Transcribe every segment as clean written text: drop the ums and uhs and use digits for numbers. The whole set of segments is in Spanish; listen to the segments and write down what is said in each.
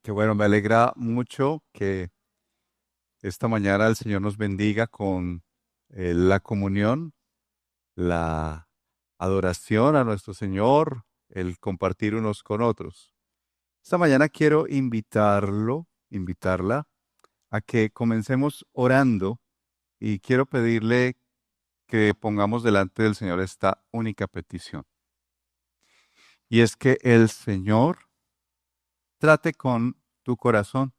Qué bueno, me alegra mucho que esta mañana el Señor nos bendiga con la comunión, la adoración a nuestro Señor, el compartir unos con otros. Esta mañana quiero invitarla a que comencemos orando y quiero pedirle que pongamos delante del Señor esta única petición. Y es que el Señor trate con tu corazón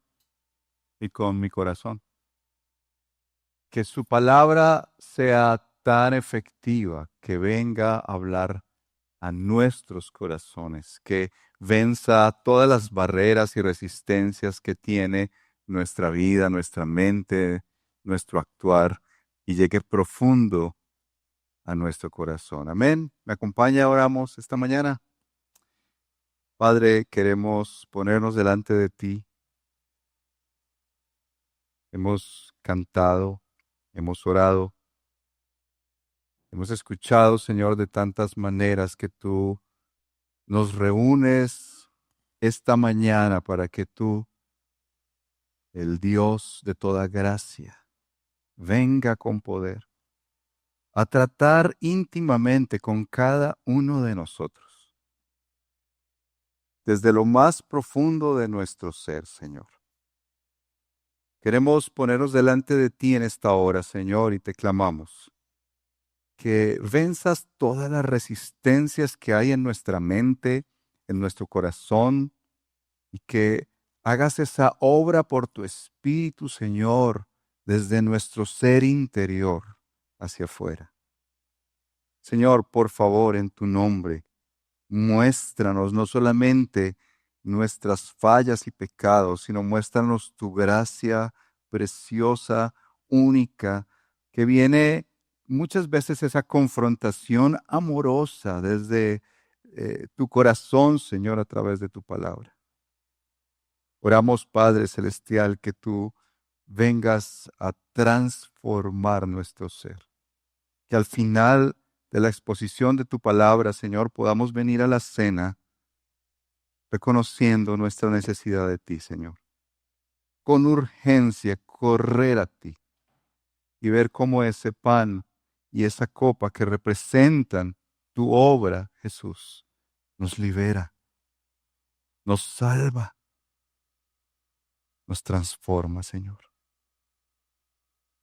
y con mi corazón. Que su palabra sea tan efectiva que venga a hablar a nuestros corazones, que venza todas las barreras y resistencias que tiene nuestra vida, nuestra mente, nuestro actuar y llegue profundo a nuestro corazón. Amén. ¿Me acompaña? Oramos esta mañana. Padre, queremos ponernos delante de ti. Hemos cantado, hemos orado. Hemos escuchado, Señor, de tantas maneras que tú nos reúnes esta mañana para que tú, el Dios de toda gracia, venga con poder a tratar íntimamente con cada uno de nosotros, desde lo más profundo de nuestro ser, Señor. Queremos ponernos delante de ti en esta hora, Señor, y te clamamos que venzas todas las resistencias que hay en nuestra mente, en nuestro corazón, y que hagas esa obra por tu Espíritu, Señor, desde nuestro ser interior hacia afuera. Señor, por favor, en tu nombre, muéstranos no solamente nuestras fallas y pecados, sino muéstranos tu gracia preciosa, única, que viene muchas veces esa confrontación amorosa desde tu corazón, Señor, a través de tu palabra. Oramos, Padre Celestial, que tú vengas a transformar nuestro ser. Que al final de la exposición de tu palabra, Señor, podamos venir a la cena reconociendo nuestra necesidad de ti, Señor. Con urgencia, correr a ti y ver cómo ese pan y esa copa que representan tu obra, Jesús, nos libera, nos salva, nos transforma, Señor.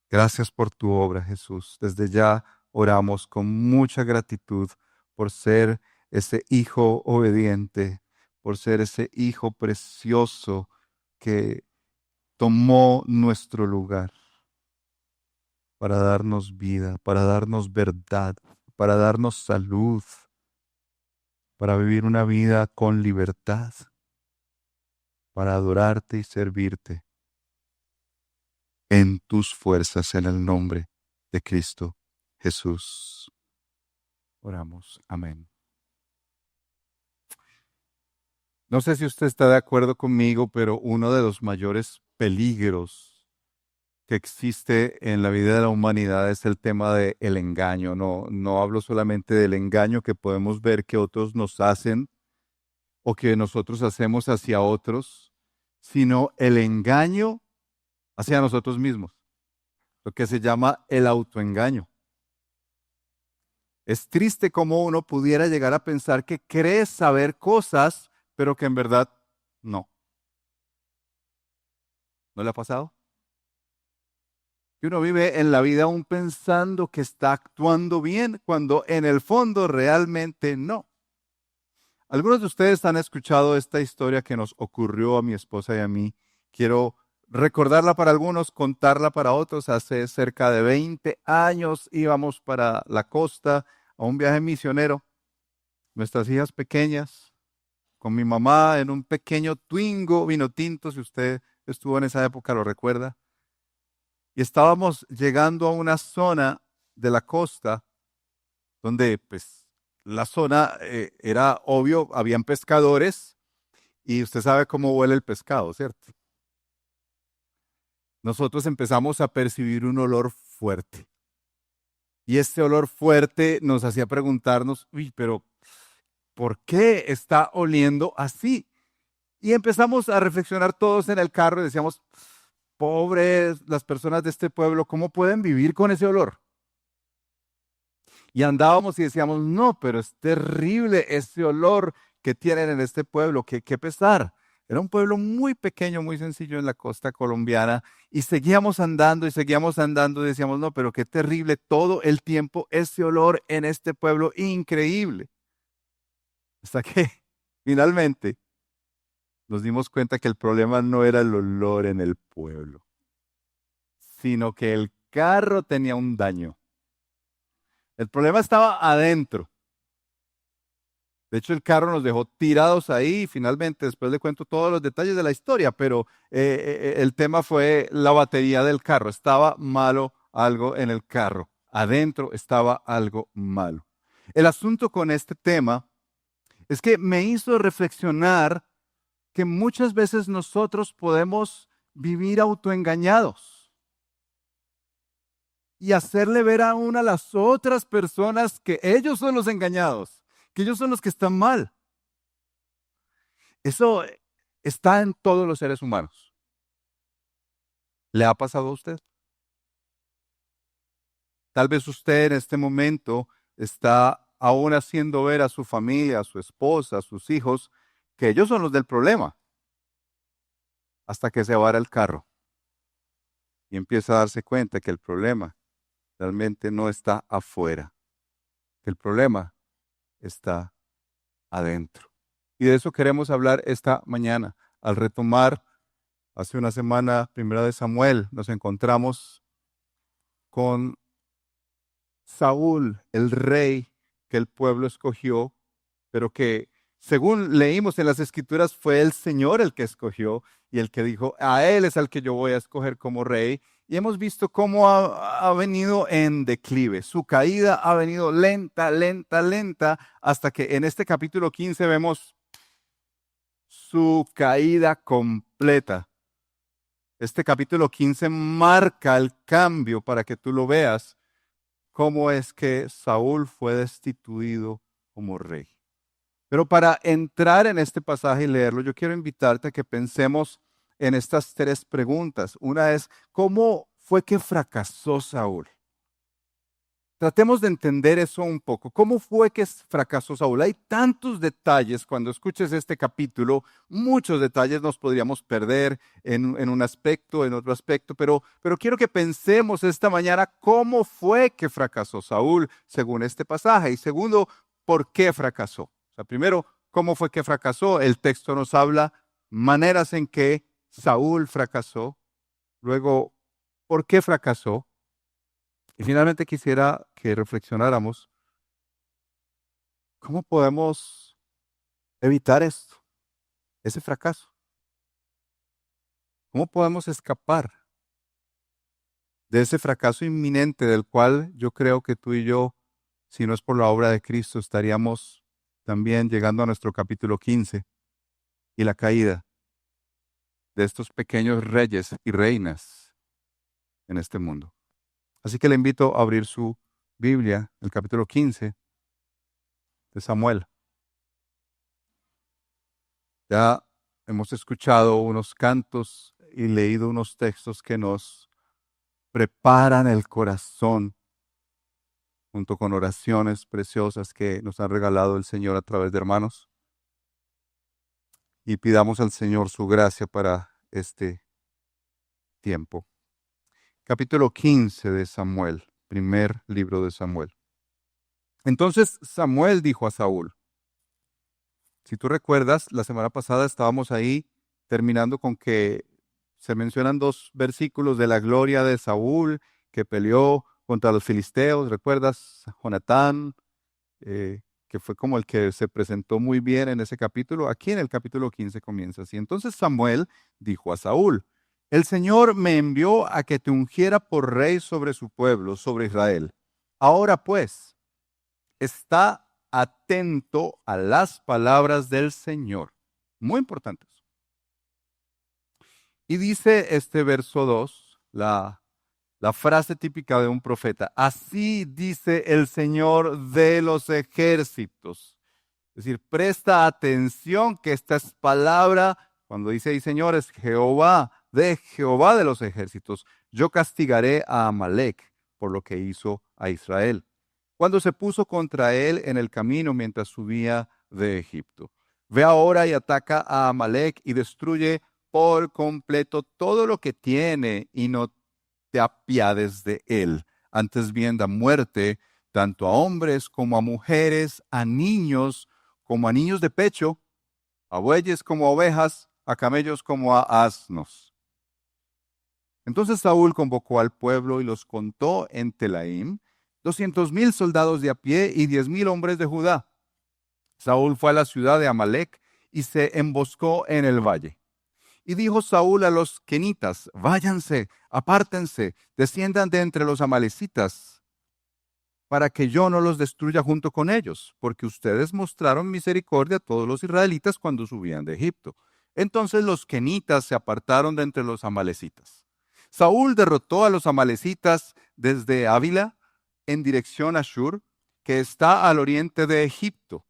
Gracias por tu obra, Jesús. Desde ya oramos con mucha gratitud por ser ese hijo obediente, por ser ese hijo precioso que tomó nuestro lugar para darnos vida, para darnos verdad, para darnos salud, para vivir una vida con libertad, para adorarte y servirte en tus fuerzas en el nombre de Cristo Jesús. Oramos. Amén. No sé si usted está de acuerdo conmigo, pero uno de los mayores peligros que existe en la vida de la humanidad es el tema del engaño. No hablo solamente del engaño que podemos ver que otros nos hacen o que nosotros hacemos hacia otros, sino el engaño hacia nosotros mismos, lo que se llama el autoengaño. Es triste cómo uno pudiera llegar a pensar que cree saber cosas, pero que en verdad no. ¿No le ha pasado? Que uno vive en la vida aún pensando que está actuando bien, cuando en el fondo realmente no. Algunos de ustedes han escuchado esta historia que nos ocurrió a mi esposa y a mí. Quiero recordarla para algunos, contarla para otros. Hace cerca de 20 años íbamos para la costa a un viaje misionero. Nuestras hijas pequeñas, con mi mamá en un pequeño Twingo vino tinto, si usted estuvo en esa época lo recuerda. Y estábamos llegando a una zona de la costa donde pues la zona era obvio, habían pescadores y usted sabe cómo huele el pescado, ¿cierto? Nosotros empezamos a percibir un olor fuerte. Y este olor fuerte nos hacía preguntarnos, uy, pero ¿por qué está oliendo así? Y empezamos a reflexionar todos en el carro y decíamos, pobres las personas de este pueblo, ¿cómo pueden vivir con ese olor? Y andábamos y decíamos, no, pero es terrible ese olor que tienen en este pueblo, qué pesar. Era un pueblo muy pequeño, muy sencillo en la costa colombiana y seguíamos andando y decíamos, no, pero qué terrible todo el tiempo ese olor en este pueblo, increíble. Hasta que finalmente nos dimos cuenta que el problema no era el olor en el pueblo, sino que el carro tenía un daño. El problema estaba adentro. De hecho, el carro nos dejó tirados ahí y finalmente después le cuento todos los detalles de la historia, pero el tema fue la batería del carro. Estaba malo algo en el carro. Adentro estaba algo malo. El asunto con este tema es que me hizo reflexionar que muchas veces nosotros podemos vivir autoengañados y hacerle ver a las otras personas que ellos son los engañados, que ellos son los que están mal. Eso está en todos los seres humanos. ¿Le ha pasado a usted? Tal vez usted en este momento está aún haciendo ver a su familia, a su esposa, a sus hijos, que ellos son los del problema, hasta que se vara el carro y empieza a darse cuenta que el problema realmente no está afuera, que el problema está adentro. Y de eso queremos hablar esta mañana. Al retomar hace una semana, primera de Samuel, nos encontramos con Saúl, el rey que el pueblo escogió, pero que según leímos en las escrituras fue el Señor el que escogió y el que dijo, a él es al que yo voy a escoger como rey. Y hemos visto cómo ha venido en declive. Su caída ha venido lenta, lenta, lenta, hasta que en este capítulo 15 vemos su caída completa. Este capítulo 15 marca el cambio para que tú lo veas, cómo es que Saúl fue destituido como rey. Pero para entrar en este pasaje y leerlo, yo quiero invitarte a que pensemos en estas tres preguntas. Una es, ¿cómo fue que fracasó Saúl? Tratemos de entender eso un poco. ¿Cómo fue que fracasó Saúl? Hay tantos detalles. Cuando escuches este capítulo, muchos detalles nos podríamos perder en un aspecto, en otro aspecto, pero quiero que pensemos esta mañana cómo fue que fracasó Saúl según este pasaje. Y segundo, ¿por qué fracasó? O sea, primero, ¿cómo fue que fracasó? El texto nos habla maneras en que Saúl fracasó. Luego, ¿por qué fracasó? Y finalmente quisiera que reflexionáramos, ¿cómo podemos evitar esto, ese fracaso? ¿Cómo podemos escapar de ese fracaso inminente del cual yo creo que tú y yo, si no es por la obra de Cristo, estaríamos también llegando a nuestro capítulo 15 y la caída de estos pequeños reyes y reinas en este mundo? Así que le invito a abrir su Biblia, el capítulo 15 de Samuel. Ya hemos escuchado unos cantos y leído unos textos que nos preparan el corazón junto con oraciones preciosas que nos ha regalado el Señor a través de hermanos. Y pidamos al Señor su gracia para este tiempo. Capítulo 15 de Samuel, primer libro de Samuel. Entonces Samuel dijo a Saúl, si tú recuerdas, la semana pasada estábamos ahí terminando con que se mencionan dos versículos de la gloria de Saúl que peleó contra los filisteos. ¿Recuerdas? Jonatán, que fue como el que se presentó muy bien en ese capítulo. Aquí en el capítulo 15 comienza así. Entonces Samuel dijo a Saúl, el Señor me envió a que te ungiera por rey sobre su pueblo, sobre Israel. Ahora pues, está atento a las palabras del Señor. Muy importantes. Y dice este verso 2, la frase típica de un profeta. Así dice el Señor de los ejércitos. Es decir, presta atención que esta es palabra Cuando dice ahí, señores, Jehová de los ejércitos, yo castigaré a Amalek por lo que hizo a Israel, cuando se puso contra él en el camino mientras subía de Egipto. Ve ahora y ataca a Amalek y destruye por completo todo lo que tiene y no te apiades de él. Antes bien da muerte tanto a hombres como a mujeres, a niños como a niños de pecho, a bueyes como a ovejas, a camellos como a asnos. Entonces Saúl convocó al pueblo y los contó en Telaim, 200,000 soldados de a pie y 10,000 hombres de Judá. Saúl fue a la ciudad de Amalek y se emboscó en el valle. Y dijo Saúl a los kenitas, váyanse, apártense, desciendan de entre los amalecitas, para que yo no los destruya junto con ellos, porque ustedes mostraron misericordia a todos los israelitas cuando subían de Egipto. Entonces los kenitas se apartaron de entre los amalecitas. Saúl derrotó a los amalecitas desde Ávila en dirección a Shur, que está al oriente de Egipto.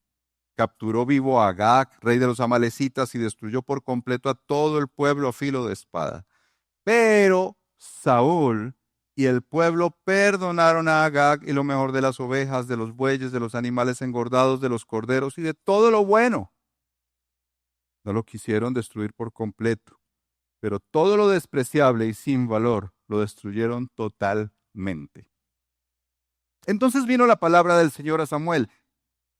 Capturó vivo a Agag, rey de los amalecitas, y destruyó por completo a todo el pueblo a filo de espada. Pero Saúl y el pueblo perdonaron a Agag y lo mejor de las ovejas, de los bueyes, de los animales engordados, de los corderos y de todo lo bueno. No lo quisieron destruir por completo, pero todo lo despreciable y sin valor lo destruyeron totalmente. Entonces vino la palabra del Señor a Samuel.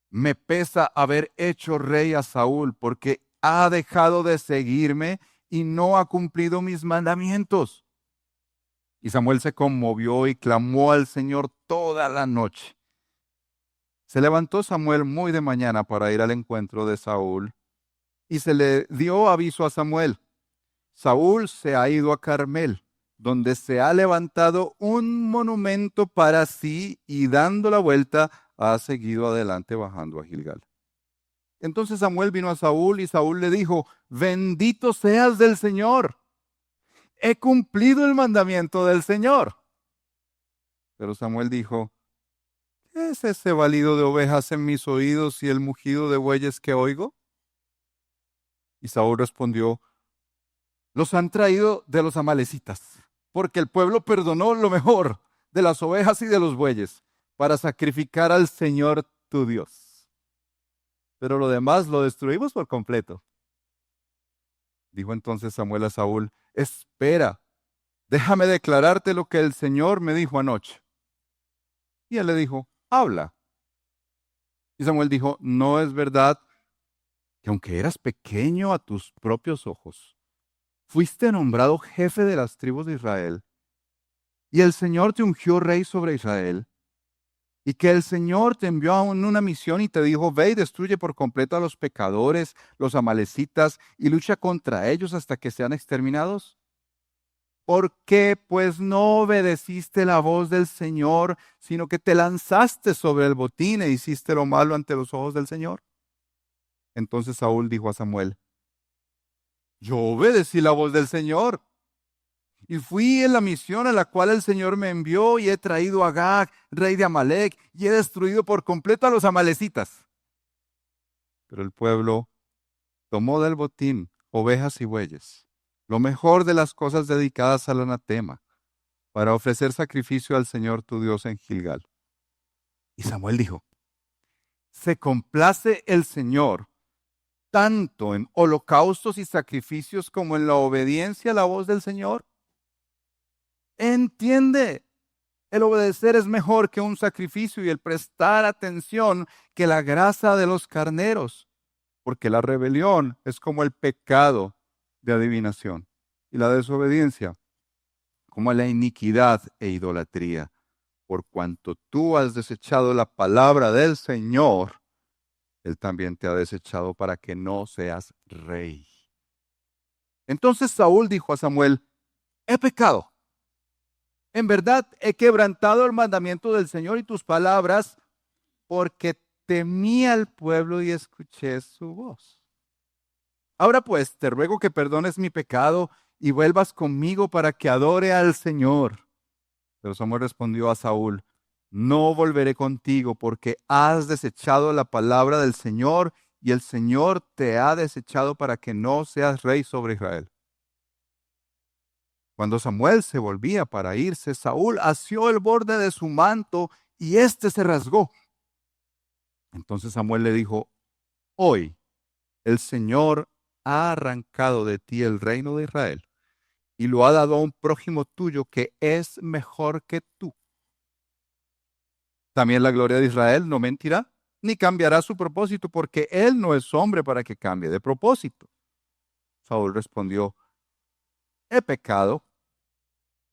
Me pesa haber hecho rey a Saúl, porque ha dejado de seguirme y no ha cumplido mis mandamientos. Y Samuel se conmovió y clamó al Señor toda la noche. Se levantó Samuel muy de mañana para ir al encuentro de Saúl, y se le dio aviso a Samuel: Saúl se ha ido a Carmel, donde se ha levantado un monumento para sí, y dando la vuelta ha seguido adelante bajando a Gilgal. Entonces Samuel vino a Saúl y Saúl le dijo: bendito seas del Señor, he cumplido el mandamiento del Señor. Pero Samuel dijo: ¿qué es ese balido de ovejas en mis oídos y el mugido de bueyes que oigo? Y Saúl respondió: los han traído de los amalecitas, porque el pueblo perdonó lo mejor de las ovejas y de los bueyes para sacrificar al Señor tu Dios. Pero lo demás lo destruimos por completo. Dijo entonces Samuel a Saúl: espera, déjame declararte lo que el Señor me dijo anoche. Y él le dijo: habla. Y Samuel dijo: no es verdad que aunque eras pequeño a tus propios ojos, fuiste nombrado jefe de las tribus de Israel, y el Señor te ungió rey sobre Israel, y que el Señor te envió a una misión y te dijo: ve y destruye por completo a los pecadores, los amalecitas, y lucha contra ellos hasta que sean exterminados? ¿Por qué, pues, no obedeciste la voz del Señor, sino que te lanzaste sobre el botín e hiciste lo malo ante los ojos del Señor? Entonces Saúl dijo a Samuel: yo obedecí la voz del Señor y fui en la misión a la cual el Señor me envió, y he traído a Agag, rey de Amalek, y he destruido por completo a los amalecitas. Pero el pueblo tomó del botín ovejas y bueyes, lo mejor de las cosas dedicadas al anatema, para ofrecer sacrificio al Señor tu Dios en Gilgal. Y Samuel dijo: ¿se complace el Señor tanto en holocaustos y sacrificios como en la obediencia a la voz del Señor? Entiende, el obedecer es mejor que un sacrificio, y el prestar atención que la grasa de los carneros, porque la rebelión es como el pecado de adivinación, y la desobediencia como la iniquidad e idolatría. Por cuanto tú has desechado la palabra del Señor, Él también te ha desechado para que no seas rey. Entonces Saúl dijo a Samuel: he pecado. En verdad he quebrantado el mandamiento del Señor y tus palabras, porque temí al pueblo y escuché su voz. Ahora pues te ruego que perdones mi pecado y vuelvas conmigo para que adore al Señor. Pero Samuel respondió a Saúl: no volveré contigo, porque has desechado la palabra del Señor y el Señor te ha desechado para que no seas rey sobre Israel. Cuando Samuel se volvía para irse, Saúl asió el borde de su manto y éste se rasgó. Entonces Samuel le dijo: hoy el Señor ha arrancado de ti el reino de Israel y lo ha dado a un prójimo tuyo que es mejor que tú. También la gloria de Israel no mentirá, ni cambiará su propósito, porque él no es hombre para que cambie de propósito. Saúl respondió: he pecado,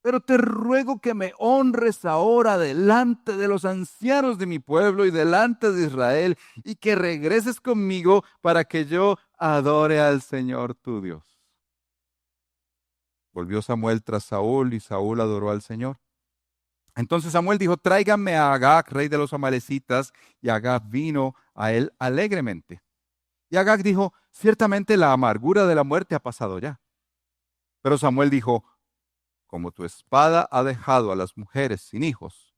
pero te ruego que me honres ahora delante de los ancianos de mi pueblo y delante de Israel, y que regreses conmigo para que yo adore al Señor tu Dios. Volvió Samuel tras Saúl, y Saúl adoró al Señor. Entonces Samuel dijo: tráiganme a Agag, rey de los amalecitas. Y Agag vino a él alegremente. Y Agag dijo: ciertamente la amargura de la muerte ha pasado ya. Pero Samuel dijo: como tu espada ha dejado a las mujeres sin hijos,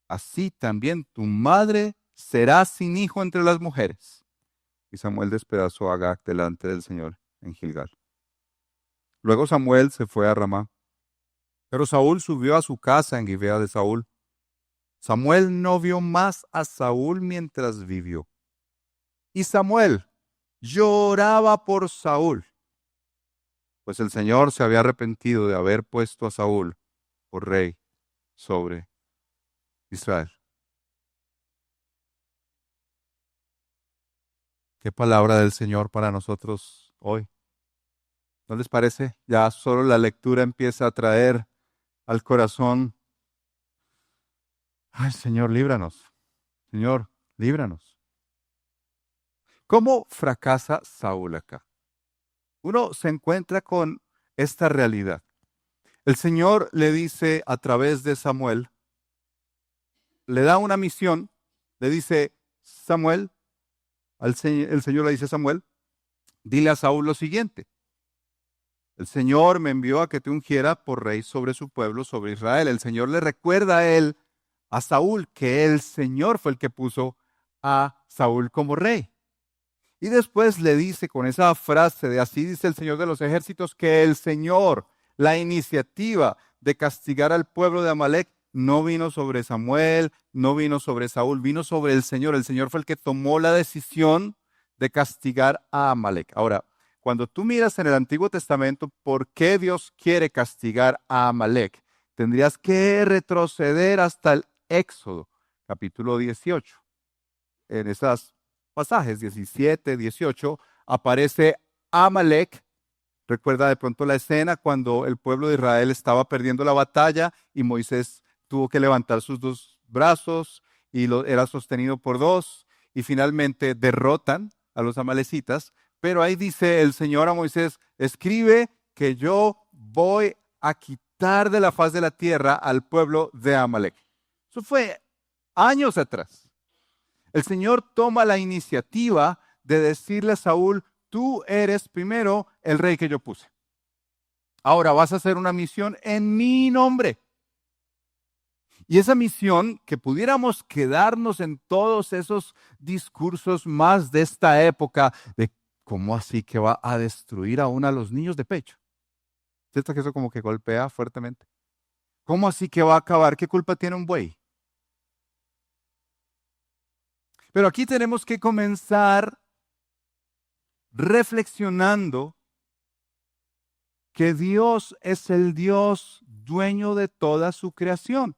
así también tu madre será sin hijo entre las mujeres. Y Samuel despedazó a Agag delante del Señor en Gilgal. Luego Samuel se fue a Ramá. Pero Saúl subió a su casa en Gibea de Saúl. Samuel no vio más a Saúl mientras vivió. Y Samuel lloraba por Saúl, pues el Señor se había arrepentido de haber puesto a Saúl por rey sobre Israel. Qué palabra del Señor para nosotros hoy. ¿No les parece? Ya solo la lectura empieza a traer al corazón: ay, Señor, líbranos. Señor, líbranos. ¿Cómo fracasa Saúl acá? Uno se encuentra con esta realidad. El Señor le dice a través de Samuel, le da una misión, le dice: Samuel, el Señor le dice a Samuel: dile a Saúl lo siguiente: el Señor me envió a que te ungiera por rey sobre su pueblo, sobre Israel. El Señor le recuerda a Saúl, que el Señor fue el que puso a Saúl como rey. Y después le dice con esa frase de: así dice el Señor de los ejércitos, que el Señor, la iniciativa de castigar al pueblo de Amalec, no vino sobre Samuel, no vino sobre Saúl, vino sobre el Señor. El Señor fue el que tomó la decisión de castigar a Amalec. Ahora, cuando tú miras en el Antiguo Testamento por qué Dios quiere castigar a Amalec, tendrías que retroceder hasta el Éxodo, capítulo 18. En esas pasajes 17, 18, aparece Amalec. Recuerda de pronto la escena cuando el pueblo de Israel estaba perdiendo la batalla y Moisés tuvo que levantar sus dos brazos y era sostenido por dos, y finalmente derrotan a los amalecitas. Pero ahí dice el Señor a Moisés: escribe que yo voy a quitar de la faz de la tierra al pueblo de Amalec. Eso fue años atrás. El Señor toma la iniciativa de decirle a Saúl: tú eres primero el rey que yo puse. Ahora vas a hacer una misión en mi nombre. Y esa misión, que pudiéramos quedarnos en todos esos discursos más de esta época, de cómo así que va a destruir aún a los niños de pecho. ¿Cierto que eso como que golpea fuertemente? ¿Cómo así que va a acabar? ¿Qué culpa tiene un buey? Pero aquí tenemos que comenzar reflexionando que Dios es el Dios dueño de toda su creación.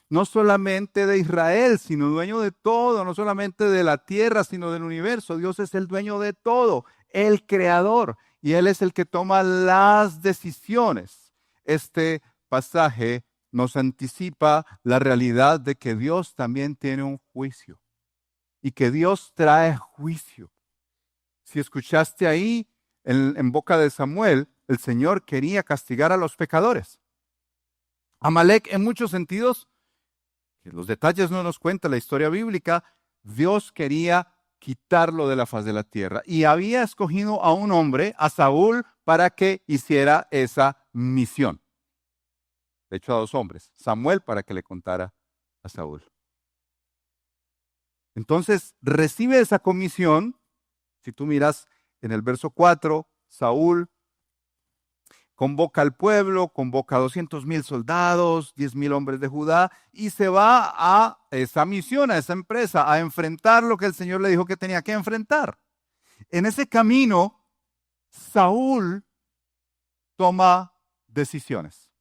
No solamente de Israel, sino dueño de todo, no solamente de la tierra, sino del universo. Dios es el dueño de todo, el creador, y Él es el que toma las decisiones. Este pasaje nos anticipa la realidad de que Dios también tiene un juicio y que Dios trae juicio. Si escuchaste ahí en boca de Samuel, el Señor quería castigar a los pecadores. Amalec, en muchos sentidos, que los detalles no nos cuenta la historia bíblica, Dios quería quitarlo de la faz de la tierra y había escogido a un hombre, a Saúl, para que hiciera esa misión. De hecho, a dos hombres: Samuel para que le contara a Saúl. Entonces recibe esa comisión. Si tú miras en el verso 4, Saúl convoca al pueblo, convoca a 200,000 soldados, 10,000 hombres de Judá, y se va a esa misión, a esa empresa, a enfrentar lo que el Señor le dijo que tenía que enfrentar. En ese camino, Saúl toma decisiones.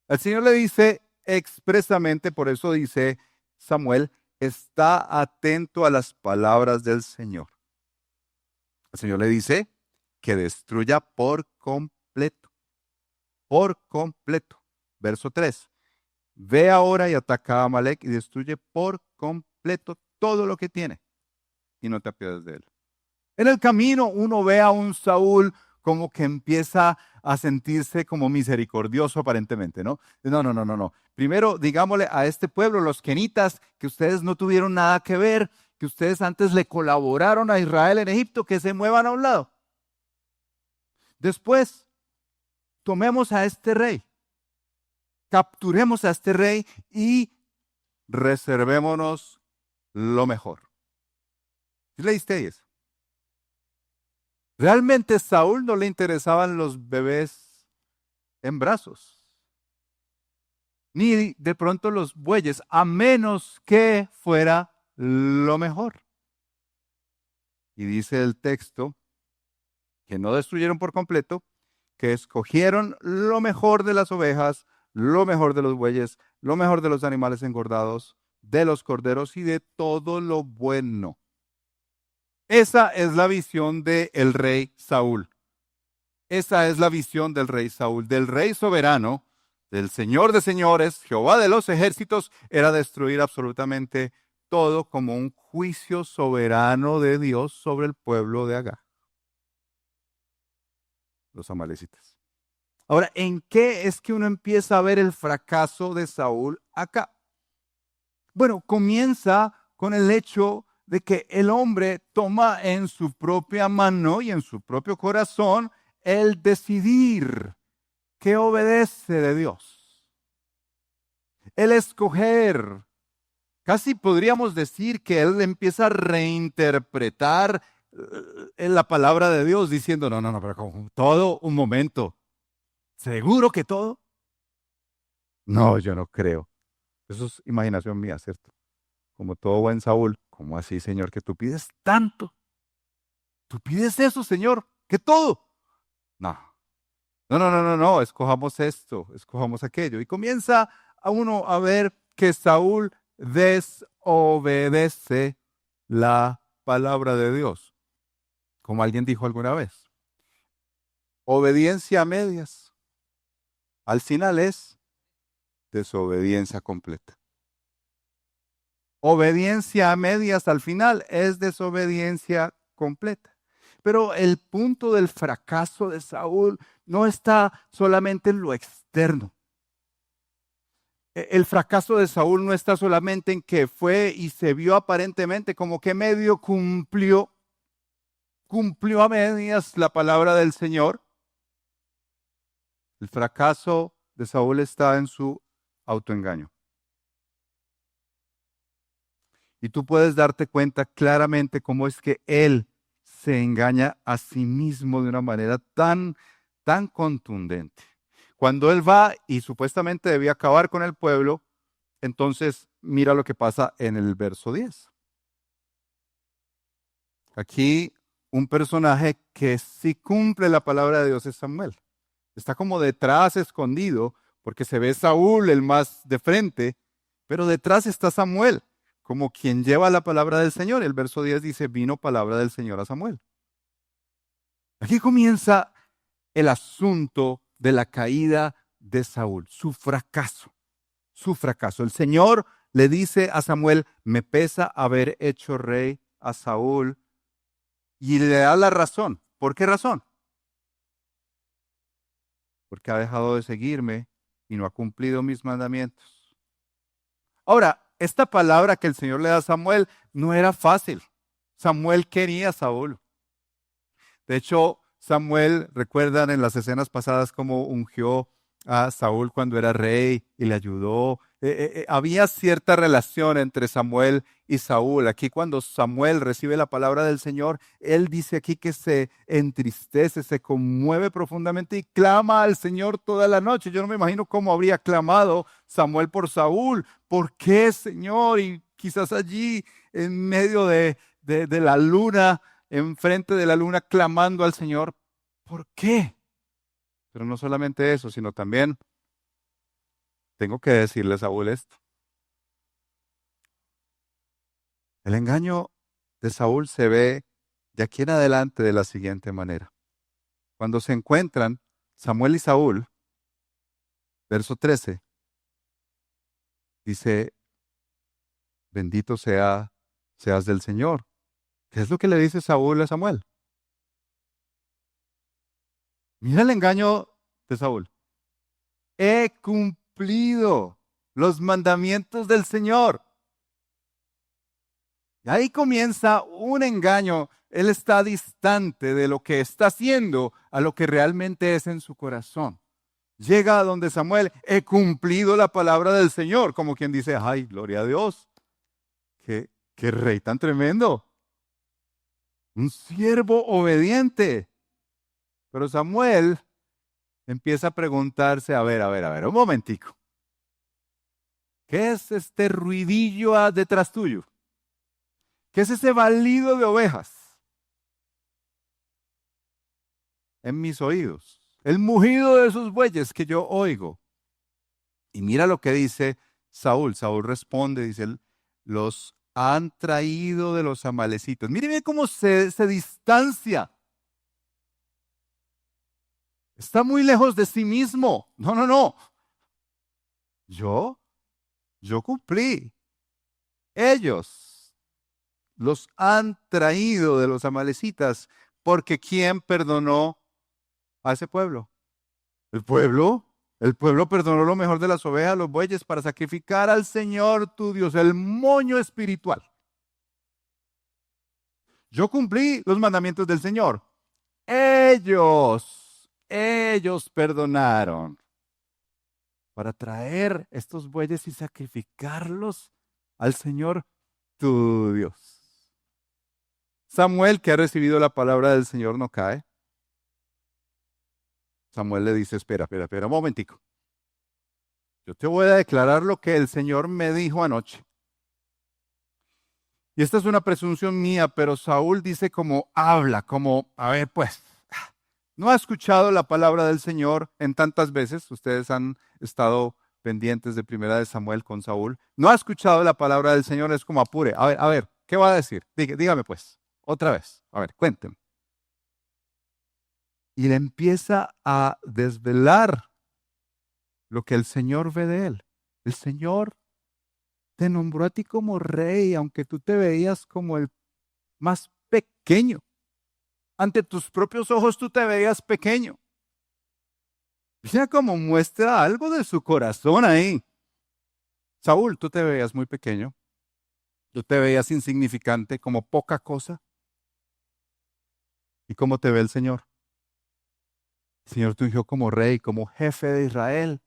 El Señor le dice expresamente, por eso dice Samuel, está atento a las palabras del Señor. El Señor le dice que destruya por completo. Por completo. Verso 3. Ve ahora y ataca a Amalek y destruye por completo todo lo que tiene y no te apiades de él. En el camino uno ve a un Saúl como que empieza a sentirse como misericordioso aparentemente, ¿no? No. Primero, digámosle a este pueblo, los kenitas, que ustedes no tuvieron nada que ver, que ustedes antes le colaboraron a Israel en Egipto, que se muevan a un lado. Después, tomemos a este rey, capturemos a este rey y reservémonos lo mejor. ¿Sí leíste ahí eso? Realmente a Saúl no le interesaban los bebés en brazos, ni de pronto los bueyes, a menos que fuera lo mejor. Y dice el texto que no destruyeron por completo, que escogieron lo mejor de las ovejas, lo mejor de los bueyes, lo mejor de los animales engordados, de los corderos y de todo lo bueno. Esa es la visión del rey Saúl. Esa es la visión del rey Saúl, del rey soberano, del Señor de señores, Jehová de los ejércitos, era destruir absolutamente todo como un juicio soberano de Dios sobre el pueblo de Agag, los amalecitas. Ahora, ¿en qué es que uno empieza a ver el fracaso de Saúl acá? Bueno, comienza con el hecho de que el hombre toma en su propia mano y en su propio corazón el decidir qué obedece de Dios. El escoger. Casi podríamos decir que él empieza a reinterpretar la palabra de Dios diciendo, no, pero con todo un momento. ¿Seguro que todo? No, yo no creo. Eso es imaginación mía, ¿cierto? Como todo buen Saúl, ¿cómo así, Señor, que tú pides tanto? ¿Tú pides eso, Señor? ¿Que todo? No, escojamos esto, escojamos aquello. Y comienza a uno a ver que Saúl desobedece la palabra de Dios. Como alguien dijo alguna vez, obediencia a medias, al final es desobediencia completa. Obediencia a medias al final es desobediencia completa. Pero el punto del fracaso de Saúl no está solamente en lo externo. El fracaso de Saúl no está solamente en que fue y se vio aparentemente como que medio cumplió a medias la palabra del Señor. El fracaso de Saúl está en su autoengaño. Y tú puedes darte cuenta claramente cómo es que él se engaña a sí mismo de una manera tan contundente. Cuando él va y supuestamente debía acabar con el pueblo, entonces mira lo que pasa en el verso 10. Aquí un personaje que sí cumple la palabra de Dios es Samuel. Está como detrás, escondido, porque se ve Saúl el más de frente, pero detrás está Samuel, como quien lleva la palabra del Señor. El verso 10 dice, vino palabra del Señor a Samuel. Aquí comienza el asunto de la caída de Saúl, su fracaso, su fracaso. El Señor le dice a Samuel, me pesa haber hecho rey a Saúl, y le da la razón. ¿Por qué razón? Porque ha dejado de seguirme y no ha cumplido mis mandamientos. Ahora, esta palabra que el Señor le da a Samuel no era fácil. Samuel quería a Saúl. De hecho, Samuel, recuerdan en las escenas pasadas cómo ungió a Saúl cuando era rey y le ayudó había cierta relación entre Samuel y Saúl. Aquí cuando Samuel recibe la palabra del Señor, él dice aquí que se entristece, se conmueve profundamente y clama al Señor toda la noche. Yo no me imagino cómo habría clamado Samuel por Saúl. ¿Por qué, Señor? Y quizás allí, en medio de la luna, enfrente de la luna, clamando al Señor. ¿Por qué? Pero no solamente eso, sino también tengo que decirle a Saúl esto. El engaño de Saúl se ve de aquí en adelante de la siguiente manera. Cuando se encuentran Samuel y Saúl, verso 13, dice, bendito seas del Señor. ¿Qué es lo que le dice Saúl a Samuel? Mira el engaño de Saúl. He cumplido los mandamientos del Señor. Y ahí comienza un engaño. Él está distante de lo que está haciendo a lo que realmente es en su corazón. Llega a donde Samuel, he cumplido la palabra del Señor, como quien dice, ay, gloria a Dios, qué rey tan tremendo, un siervo obediente. Pero Samuel empieza a preguntarse, a ver, un momentico, ¿qué es este ruidillo detrás tuyo? ¿Qué es ese balido de ovejas en mis oídos? El mugido de esos bueyes que yo oigo. Y mira lo que dice Saúl. Saúl responde, dice, los han traído de los amalecitas. Mire cómo se distancia. Está muy lejos de sí mismo. No, no, no. Yo, yo cumplí. Ellos los han traído de los amalecitas porque ¿quién perdonó a ese pueblo? ¿El pueblo? El pueblo perdonó lo mejor de las ovejas, los bueyes, para sacrificar al Señor tu Dios, el moño espiritual. Yo cumplí los mandamientos del Señor. Ellos perdonaron para traer estos bueyes y sacrificarlos al Señor tu Dios. Samuel, que ha recibido la palabra del Señor, no cae. Samuel le dice, espera, un momentico. Yo te voy a declarar lo que el Señor me dijo anoche. Y esta es una presunción mía, pero Saúl dice como habla, como, a ver, pues, no ha escuchado la palabra del Señor en tantas veces. Ustedes han estado pendientes de Primera de Samuel con Saúl. No ha escuchado la palabra del Señor, es como apure. A ver, ¿qué va a decir? Dígame pues, otra vez. A ver, cuénteme. Y le empieza a desvelar lo que el Señor ve de él. El Señor te nombró a ti como rey, aunque tú te veías como el más pequeño. Ante tus propios ojos tú te veías pequeño. Mira cómo muestra algo de su corazón ahí. Saúl, tú te veías muy pequeño. Tú te veías insignificante, como poca cosa. ¿Y cómo te ve el Señor? El Señor te ungió como rey, como jefe de Israel.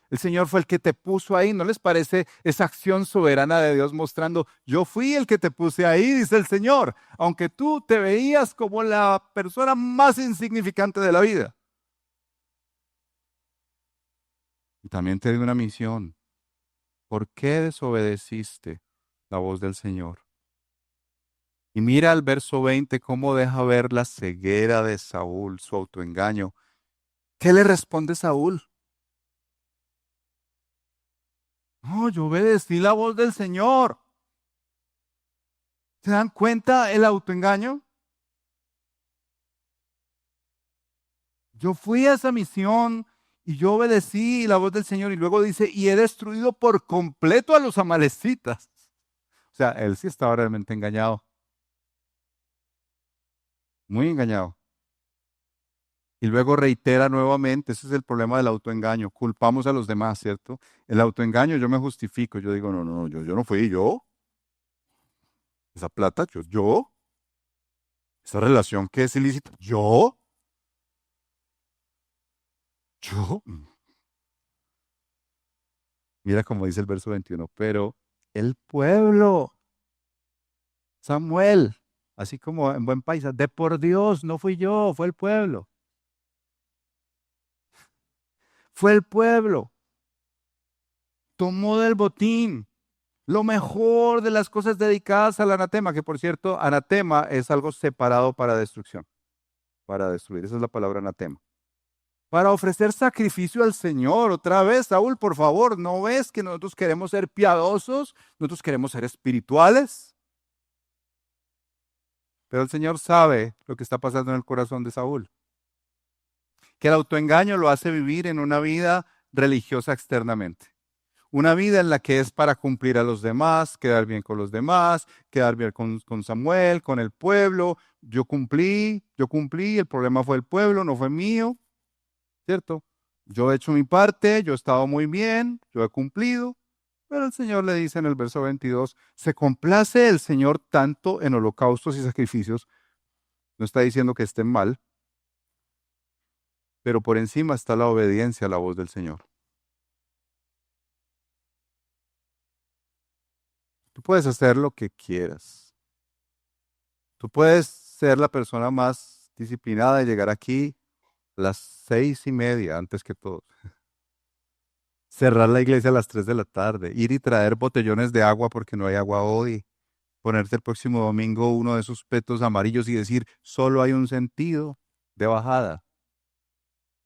El Señor fue el que te puso ahí. ¿No les parece esa acción soberana de Dios mostrando, yo fui el que te puse ahí, dice el Señor, aunque tú te veías como la persona más insignificante de la vida? Y también te di una misión. ¿Por qué desobedeciste la voz del Señor? Y mira el verso 20 cómo deja ver la ceguera de Saúl, su autoengaño. ¿Qué le responde Saúl? No, yo obedecí la voz del Señor. ¿Se dan cuenta el autoengaño? Yo fui a esa misión y yo obedecí la voz del Señor y luego dice, y he destruido por completo a los amalecitas. O sea, él sí estaba realmente engañado, muy engañado. Y luego reitera nuevamente, ese es el problema del autoengaño. Culpamos a los demás, ¿cierto? El autoengaño, yo me justifico, yo digo, no, yo no fui yo. Esa plata, yo. Esa relación que es ilícita, yo. Mira cómo dice el verso 21, pero el pueblo, Samuel, así como en buen paisa, de por Dios, no fui yo, fue el pueblo. Fue el pueblo. Tomó del botín lo mejor de las cosas dedicadas al anatema, que por cierto, anatema es algo separado para destrucción, para destruir. Esa es la palabra anatema. Para ofrecer sacrificio al Señor. Otra vez, Saúl, por favor, ¿no ves que nosotros queremos ser piadosos? Nosotros queremos ser espirituales. Pero el Señor sabe lo que está pasando en el corazón de Saúl. Que el autoengaño lo hace vivir en una vida religiosa externamente. Una vida en la que es para cumplir a los demás, quedar bien con los demás, quedar bien con Samuel, con el pueblo. Yo cumplí, el problema fue el pueblo, no fue mío, ¿cierto? Yo he hecho mi parte, yo he estado muy bien, yo he cumplido. Pero el Señor le dice en el verso 22, se complace el Señor tanto en holocaustos y sacrificios. No está diciendo que estén mal, pero por encima está la obediencia a la voz del Señor. Tú puedes hacer lo que quieras. Tú puedes ser la persona más disciplinada y llegar aquí a las 6:30 antes que todos. Cerrar la iglesia a las 3 de la tarde. Ir y traer botellones de agua porque no hay agua hoy. Ponerte el próximo domingo uno de esos petos amarillos y decir, solo hay un sentido de bajada.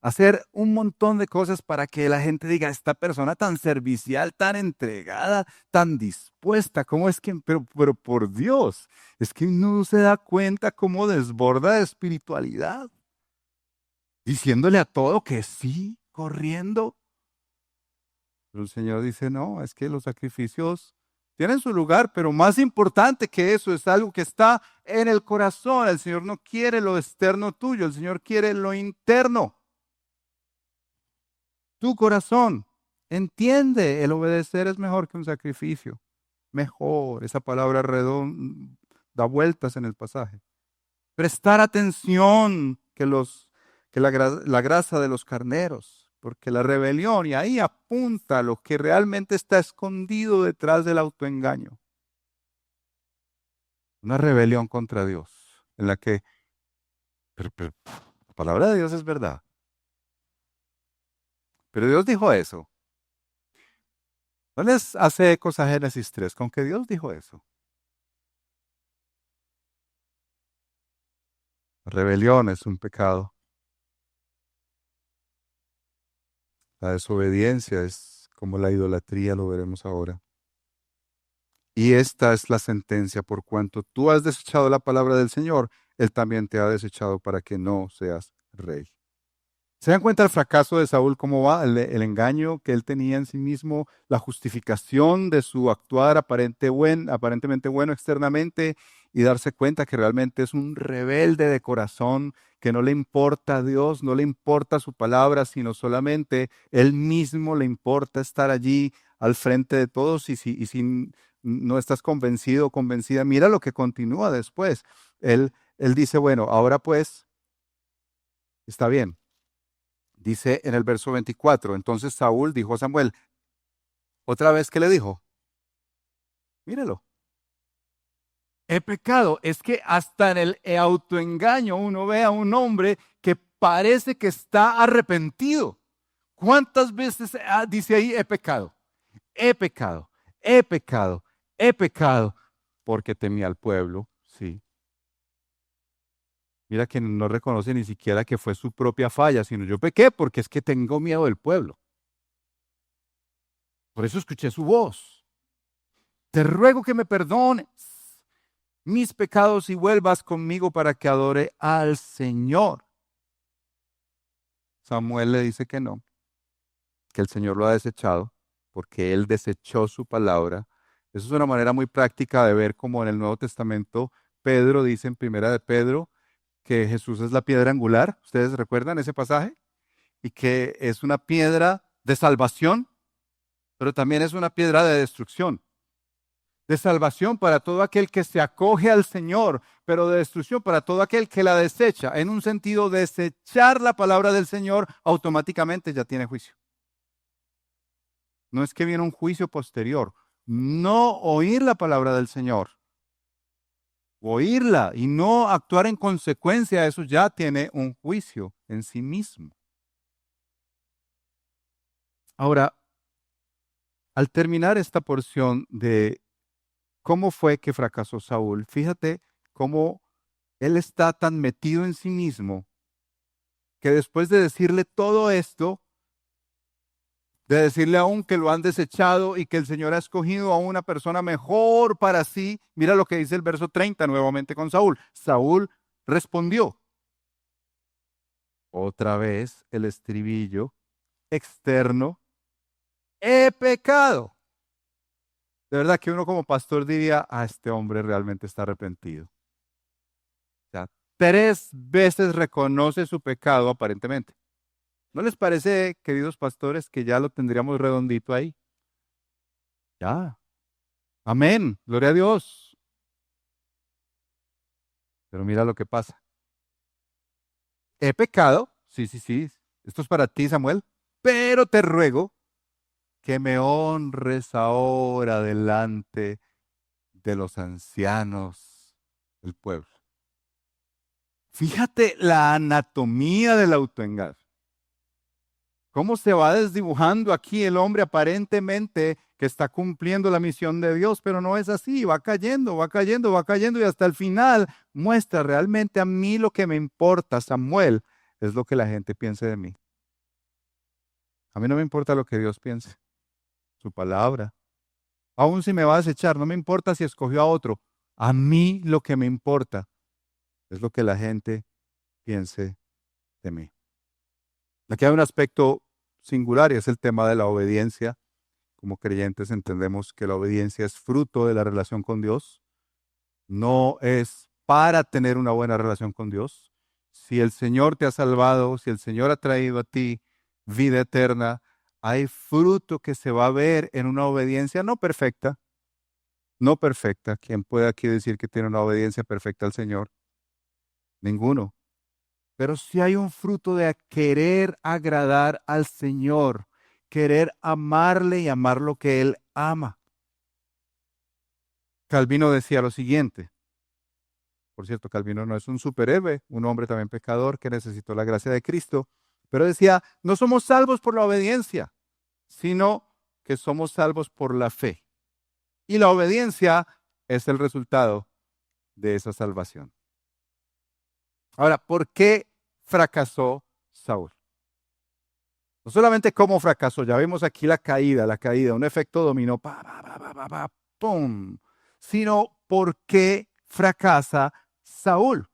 Hacer un montón de cosas para que la gente diga, esta persona tan servicial, tan entregada, tan dispuesta, ¿cómo es que, pero por Dios, es que no se da cuenta cómo desborda de espiritualidad, diciéndole a todo que sí, corriendo. Pero el Señor dice, no, es que los sacrificios tienen su lugar, pero más importante que eso es algo que está en el corazón. El Señor no quiere lo externo tuyo, el Señor quiere lo interno. Tu corazón entiende, el obedecer es mejor que un sacrificio. Mejor, esa palabra da vueltas en el pasaje. Prestar atención que la grasa de los carneros, porque la rebelión, y ahí apunta lo que realmente está escondido detrás del autoengaño. Una rebelión contra Dios, en la que, pero la palabra de Dios es verdad. Pero Dios dijo eso. ¿No les hace ecos a Génesis 3 con que Dios dijo eso? La rebelión es un pecado. La desobediencia es como la idolatría, lo veremos ahora. Y esta es la sentencia: por cuanto tú has desechado la palabra del Señor, Él también te ha desechado para que no seas rey. ¿Se dan cuenta el fracaso de Saúl, cómo va? El engaño que él tenía en sí mismo, la justificación de su actuar aparentemente bueno externamente, y darse cuenta que realmente es un rebelde de corazón, que no le importa a Dios, no le importa su palabra, sino solamente él mismo le importa estar allí al frente de todos. Y si no estás convencido o convencida, mira lo que continúa después. Él dice, bueno, ahora pues, está bien. Dice en el verso 24, entonces Saúl dijo a Samuel, otra vez, ¿qué le dijo? Mírelo. He pecado. Es que hasta en el autoengaño uno ve a un hombre que parece que está arrepentido. ¿Cuántas veces dice ahí, he pecado? He pecado, he pecado, he pecado, porque temía al pueblo, sí. Mira que no reconoce ni siquiera que fue su propia falla, sino yo pequé porque es que tengo miedo del pueblo. Por eso escuché su voz. Te ruego que me perdones mis pecados y vuelvas conmigo para que adore al Señor. Samuel le dice que no, que el Señor lo ha desechado porque él desechó su palabra. Eso es una manera muy práctica de ver cómo en el Nuevo Testamento Pedro dice en Primera de Pedro que Jesús es la piedra angular. ¿Ustedes recuerdan ese pasaje? Y que es una piedra de salvación, pero también es una piedra de destrucción. De salvación para todo aquel que se acoge al Señor, pero de destrucción para todo aquel que la desecha. En un sentido, desechar la palabra del Señor automáticamente ya tiene juicio. No es que viene un juicio posterior. No oír la palabra del Señor, oírla y no actuar en consecuencia, eso ya tiene un juicio en sí mismo. Ahora, al terminar esta porción de cómo fue que fracasó Saúl, fíjate cómo él está tan metido en sí mismo que después de decirle todo esto, de decirle aún que lo han desechado y que el Señor ha escogido a una persona mejor para sí, mira lo que dice el verso 30 nuevamente con Saúl. Saúl respondió, otra vez el estribillo externo, he pecado. De verdad que uno como pastor diría, este hombre realmente está arrepentido. O sea, 3 veces reconoce su pecado aparentemente. ¿No les parece, queridos pastores, que ya lo tendríamos redondito ahí? Ya. Amén. Gloria a Dios. Pero mira lo que pasa. He pecado. Sí, sí, sí. Esto es para ti, Samuel. Pero te ruego que me honres ahora delante de los ancianos del pueblo. Fíjate la anatomía del autoengaño. ¿Cómo se va desdibujando aquí el hombre aparentemente que está cumpliendo la misión de Dios? Pero no es así, va cayendo, va cayendo, va cayendo y hasta el final muestra realmente a mí lo que me importa, Samuel, es lo que la gente piense de mí. A mí no me importa lo que Dios piense, su palabra. Aún si me va a desechar, no me importa si escogió a otro. A mí lo que me importa es lo que la gente piense de mí. Aquí hay un aspecto singular y es el tema de la obediencia. Como creyentes entendemos que la obediencia es fruto de la relación con Dios, no es para tener una buena relación con Dios. Si el Señor te ha salvado, si el Señor ha traído a ti vida eterna, hay fruto que se va a ver en una obediencia no perfecta, no perfecta. ¿Quién puede aquí decir que tiene una obediencia perfecta al Señor? Ninguno. Pero sí hay un fruto de querer agradar al Señor, querer amarle y amar lo que Él ama. Calvino decía lo siguiente. Por cierto, Calvino no es un superhéroe, un hombre también pecador que necesitó la gracia de Cristo, pero decía, no somos salvos por la obediencia, sino que somos salvos por la fe. Y la obediencia es el resultado de esa salvación. Ahora, ¿por qué fracasó Saúl? No solamente cómo fracasó, ya vemos aquí la caída, un efecto dominó, ¡pum! Sino por qué fracasa Saúl.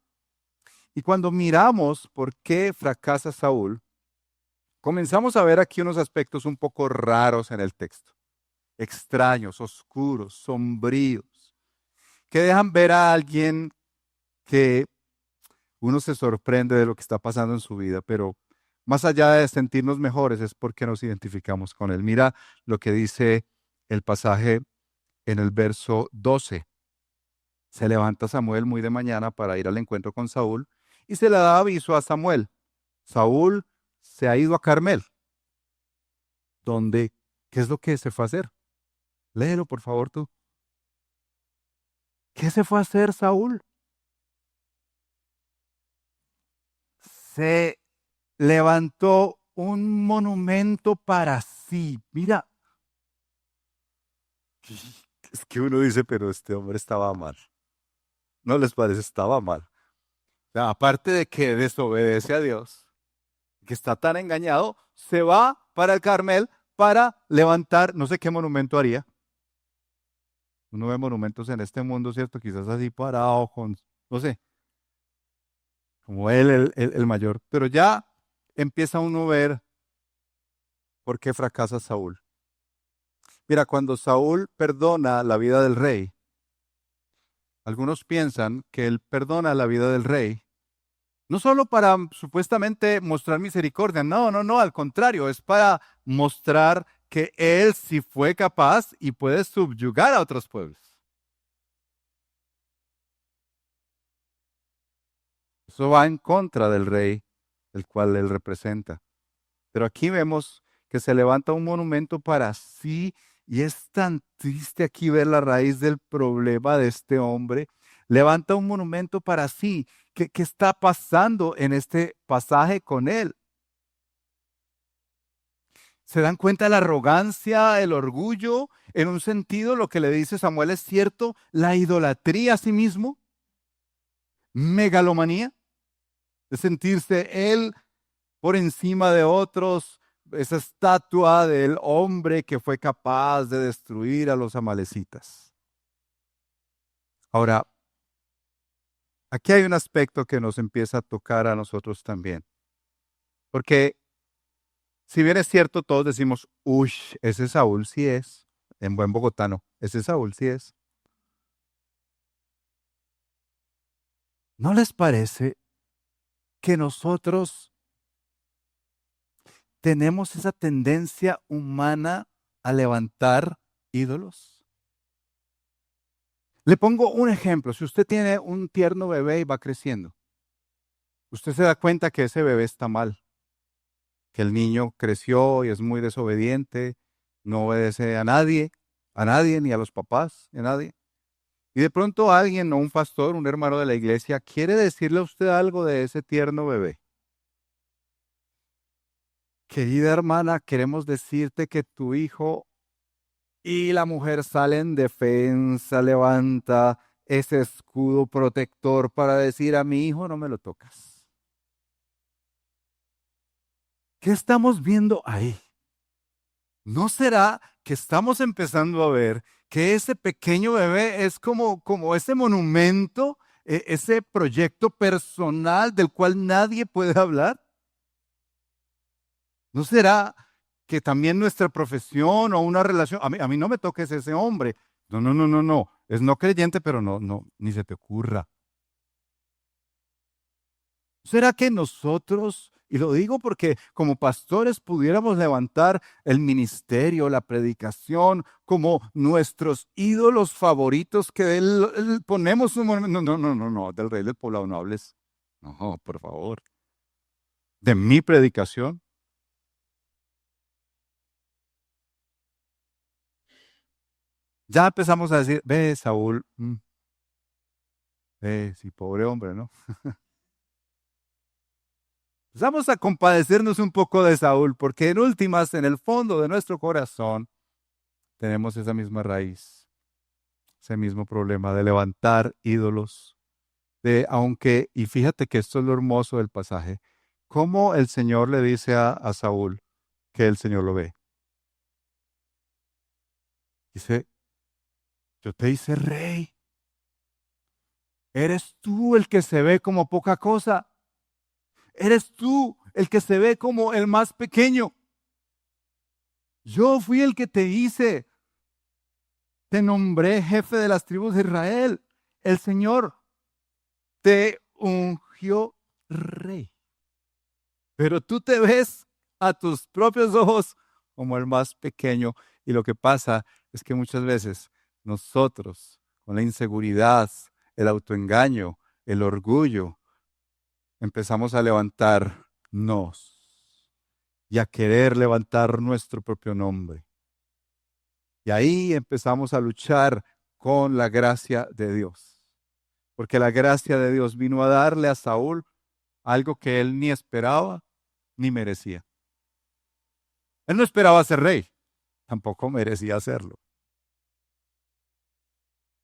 Y cuando miramos por qué fracasa Saúl, comenzamos a ver aquí unos aspectos un poco raros en el texto, extraños, oscuros, sombríos, que dejan ver a alguien que uno se sorprende de lo que está pasando en su vida, pero más allá de sentirnos mejores es porque nos identificamos con él. Mira lo que dice el pasaje en el verso 12. Se levanta Samuel muy de mañana para ir al encuentro con Saúl y se le da aviso a Samuel. Saúl se ha ido a Carmel, donde, ¿qué es lo que se fue a hacer? Léelo, por favor, tú. ¿Qué se fue a hacer Saúl? Se levantó un monumento para sí. Mira, es que uno dice, pero este hombre estaba mal. ¿No les parece? Estaba mal. O sea, aparte de que desobedece a Dios, que está tan engañado, se va para el Carmel para levantar, no sé qué monumento haría. Uno ve monumentos en este mundo, ¿cierto? Quizás así parado, con, no sé, como él, el mayor. Pero ya empieza uno a ver por qué fracasa Saúl. Mira, cuando Saúl perdona la vida del rey, algunos piensan que él perdona la vida del rey, no solo para supuestamente mostrar misericordia, no, no, no, al contrario, es para mostrar que él sí fue capaz y puede subyugar a otros pueblos. Eso va en contra del rey, el cual él representa. Pero aquí vemos que se levanta un monumento para sí. Y es tan triste aquí ver la raíz del problema de este hombre. Levanta un monumento para sí. ¿Qué está pasando en este pasaje con él? ¿Se dan cuenta de la arrogancia, el orgullo? En un sentido, lo que le dice Samuel es cierto, la idolatría a sí mismo, megalomanía, de sentirse él por encima de otros, esa estatua del hombre que fue capaz de destruir a los amalecitas. Ahora, aquí hay un aspecto que nos empieza a tocar a nosotros también, porque si bien es cierto, todos decimos, uy, ese Saúl sí es, en buen bogotano, ese Saúl sí es. ¿No les parece que nosotros tenemos esa tendencia humana a levantar ídolos? Le pongo un ejemplo. Si usted tiene un tierno bebé y va creciendo, usted se da cuenta que ese bebé está mal, que el niño creció y es muy desobediente, no obedece a nadie, ni a los papás, ni a nadie. Y de pronto alguien, o un pastor, un hermano de la iglesia, quiere decirle a usted algo de ese tierno bebé. Querida hermana, queremos decirte que tu hijo y la mujer sale en defensa, levanta ese escudo protector para decir a mi hijo no me lo tocas. ¿Qué estamos viendo ahí? ¿No será que estamos empezando a ver que ese pequeño bebé es como ese monumento, ese proyecto personal del cual nadie puede hablar? ¿No será que también nuestra profesión o una relación, a mí no me toques ese hombre? No, no, no, no, no. Es no creyente, pero no, no, ni se te ocurra. ¿Será que nosotros, y lo digo porque como pastores pudiéramos levantar el ministerio, la predicación, como nuestros ídolos favoritos que ponemos un monumento? No, no, no, no, no, del rey del poblado no hables. No, por favor. De mi predicación. Ya empezamos a decir, ve, Saúl, sí, pobre hombre, ¿no? Empezamos a compadecernos un poco de Saúl, porque en últimas, en el fondo de nuestro corazón, tenemos esa misma raíz, ese mismo problema de levantar ídolos, y fíjate que esto es lo hermoso del pasaje, cómo el Señor le dice a Saúl que el Señor lo ve. Dice, yo te hice rey, eres tú el que se ve como poca cosa, eres tú el que se ve como el más pequeño. Yo fui el que te hice, te nombré jefe de las tribus de Israel. El Señor te ungió rey. Pero tú te ves a tus propios ojos como el más pequeño. Y lo que pasa es que muchas veces nosotros, con la inseguridad, el autoengaño, el orgullo, empezamos a levantarnos y a querer levantar nuestro propio nombre. Y ahí empezamos a luchar con la gracia de Dios. Porque la gracia de Dios vino a darle a Saúl algo que él ni esperaba ni merecía. Él no esperaba ser rey, tampoco merecía hacerlo.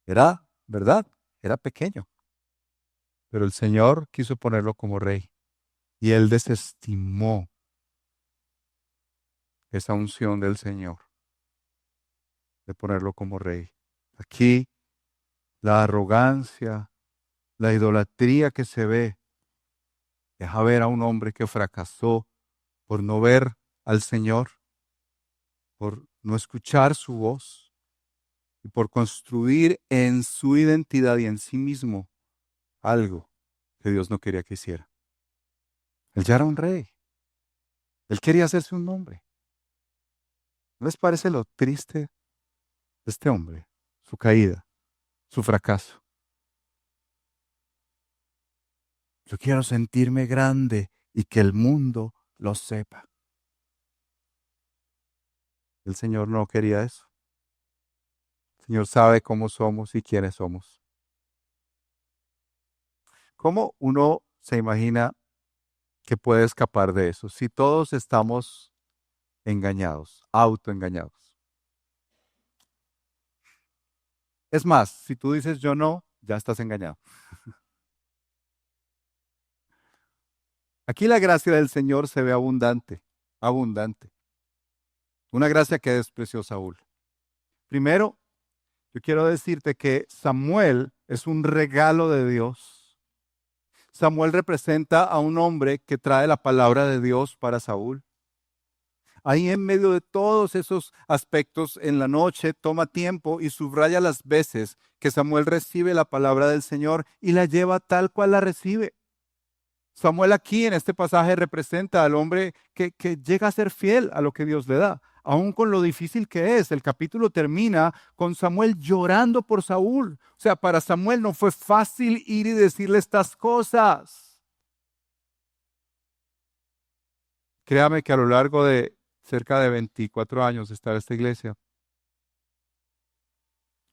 Era, ¿verdad? Era pequeño. Pero el Señor quiso ponerlo como rey. Y él desestimó esa unción del Señor de ponerlo como rey. Aquí la arrogancia, la idolatría que se ve, deja ver a un hombre que fracasó por no ver al Señor, por no escuchar su voz y por construir en su identidad y en sí mismo algo que Dios no quería que hiciera. Él ya era un rey. Él quería hacerse un nombre. ¿No les parece lo triste de este hombre? Su caída, su fracaso. Yo quiero sentirme grande y que el mundo lo sepa. El Señor no quería eso. El Señor sabe cómo somos y quiénes somos. ¿Cómo uno se imagina que puede escapar de eso si todos estamos engañados, autoengañados? Es más, si tú dices yo no, ya estás engañado. Aquí la gracia del Señor se ve abundante, abundante. Una gracia que despreció Saúl. Primero, yo quiero decirte que Samuel es un regalo de Dios. Samuel representa a un hombre que trae la palabra de Dios para Saúl. Ahí en medio de todos esos aspectos, en la noche toma tiempo y subraya las veces que Samuel recibe la palabra del Señor y la lleva tal cual la recibe. Samuel aquí en este pasaje representa al hombre que llega a ser fiel a lo que Dios le da, aun con lo difícil que es. El capítulo termina con Samuel llorando por Saúl. O sea, para Samuel no fue fácil ir y decirle estas cosas. Créame que a lo largo de cerca de 24 años de estar en esta iglesia,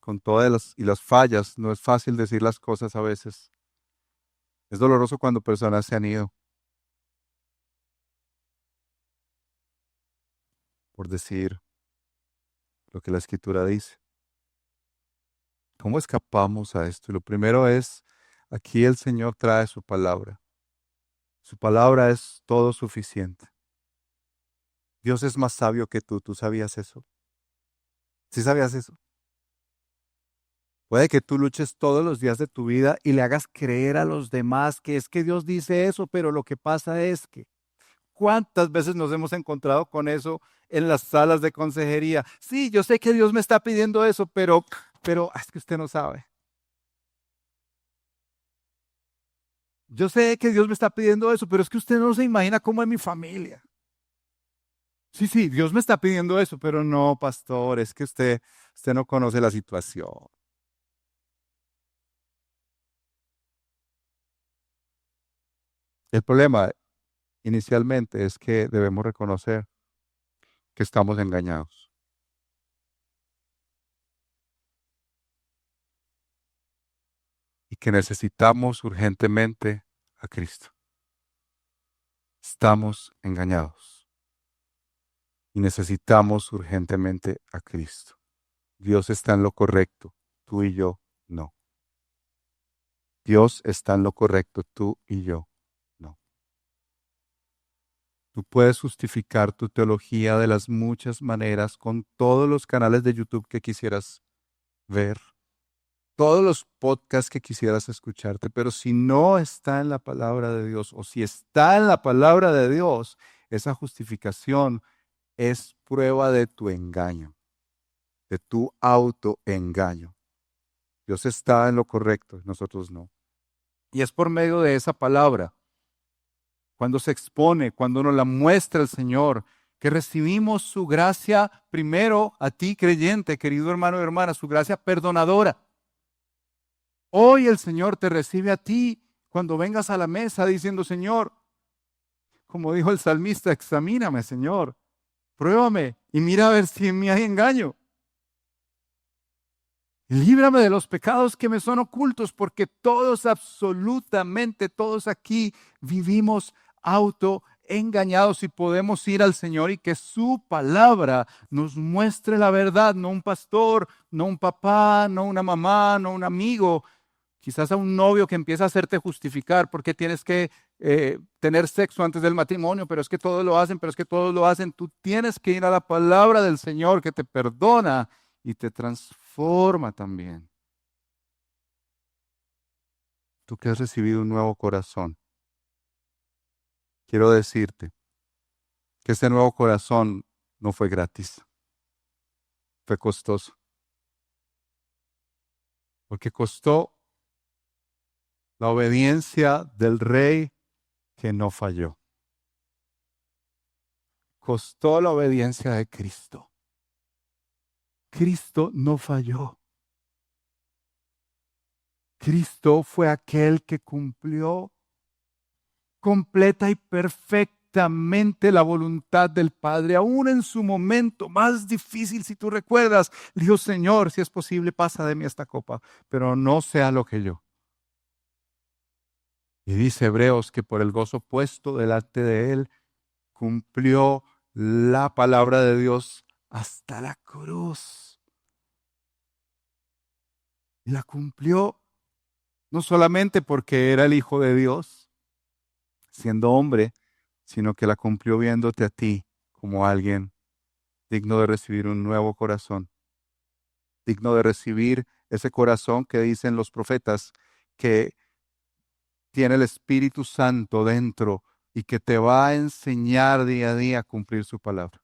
con todas las fallas, no es fácil decir las cosas a veces. Es doloroso cuando personas se han ido por decir lo que la Escritura dice. ¿Cómo escapamos a esto? Y lo primero es, aquí el Señor trae su palabra. Su palabra es todo suficiente. Dios es más sabio que tú. ¿Tú sabías eso? ¿Sí sabías eso? Puede que tú luches todos los días de tu vida y le hagas creer a los demás que es que Dios dice eso, pero lo que pasa es que ¿cuántas veces nos hemos encontrado con eso en las salas de consejería? Sí, yo sé que Dios me está pidiendo eso, pero es que usted no sabe. Yo sé que Dios me está pidiendo eso, pero es que usted no se imagina cómo es mi familia. Sí, sí, Dios me está pidiendo eso, pero no, pastor, es que usted no conoce la situación. El problema inicialmente es que debemos reconocer que estamos engañados y que necesitamos urgentemente a Cristo. Estamos engañados y necesitamos urgentemente a Cristo. Dios está en lo correcto, tú y yo no. Dios está en lo correcto, tú y yo no. Tú puedes justificar tu teología de las muchas maneras con todos los canales de YouTube que quisieras ver, todos los podcasts que quisieras escucharte, pero si no está en la palabra de Dios o si está en la palabra de Dios, esa justificación es prueba de tu engaño, de tu autoengaño. Dios está en lo correcto, nosotros no. Y es por medio de esa palabra, cuando se expone, cuando nos la muestra el Señor, que recibimos su gracia primero a ti, creyente, querido hermano y hermana, su gracia perdonadora. Hoy el Señor te recibe a ti cuando vengas a la mesa diciendo, Señor, como dijo el salmista, examíname, Señor, pruébame y mira a ver si en mí hay engaño. Líbrame de los pecados que me son ocultos, porque todos, absolutamente todos aquí vivimos autoengañados y podemos ir al Señor y que su palabra nos muestre la verdad, no un pastor, no un papá, no una mamá, no un amigo, quizás a un novio que empieza a hacerte justificar porque tienes que tener sexo antes del matrimonio, pero es que todos lo hacen, pero es que todos lo hacen. Tú tienes que ir a la palabra del Señor que te perdona y te transforma también. Tú que has recibido un nuevo corazón, quiero decirte que ese nuevo corazón no fue gratis, fue costoso, porque costó la obediencia del rey que no falló. Costó la obediencia de Cristo. Cristo no falló. Cristo fue aquel que cumplió completa y perfecta directamente la voluntad del Padre, aún en su momento más difícil, si tú recuerdas, dijo, Señor, si es posible, pasa de mí esta copa, pero no sea lo que yo. Y dice Hebreos que por el gozo puesto delante de él, cumplió la palabra de Dios hasta la cruz. Y la cumplió no solamente porque era el Hijo de Dios, siendo hombre, sino que la cumplió viéndote a ti como alguien digno de recibir un nuevo corazón, digno de recibir ese corazón que dicen los profetas que tiene el Espíritu Santo dentro y que te va a enseñar día a día a cumplir su palabra.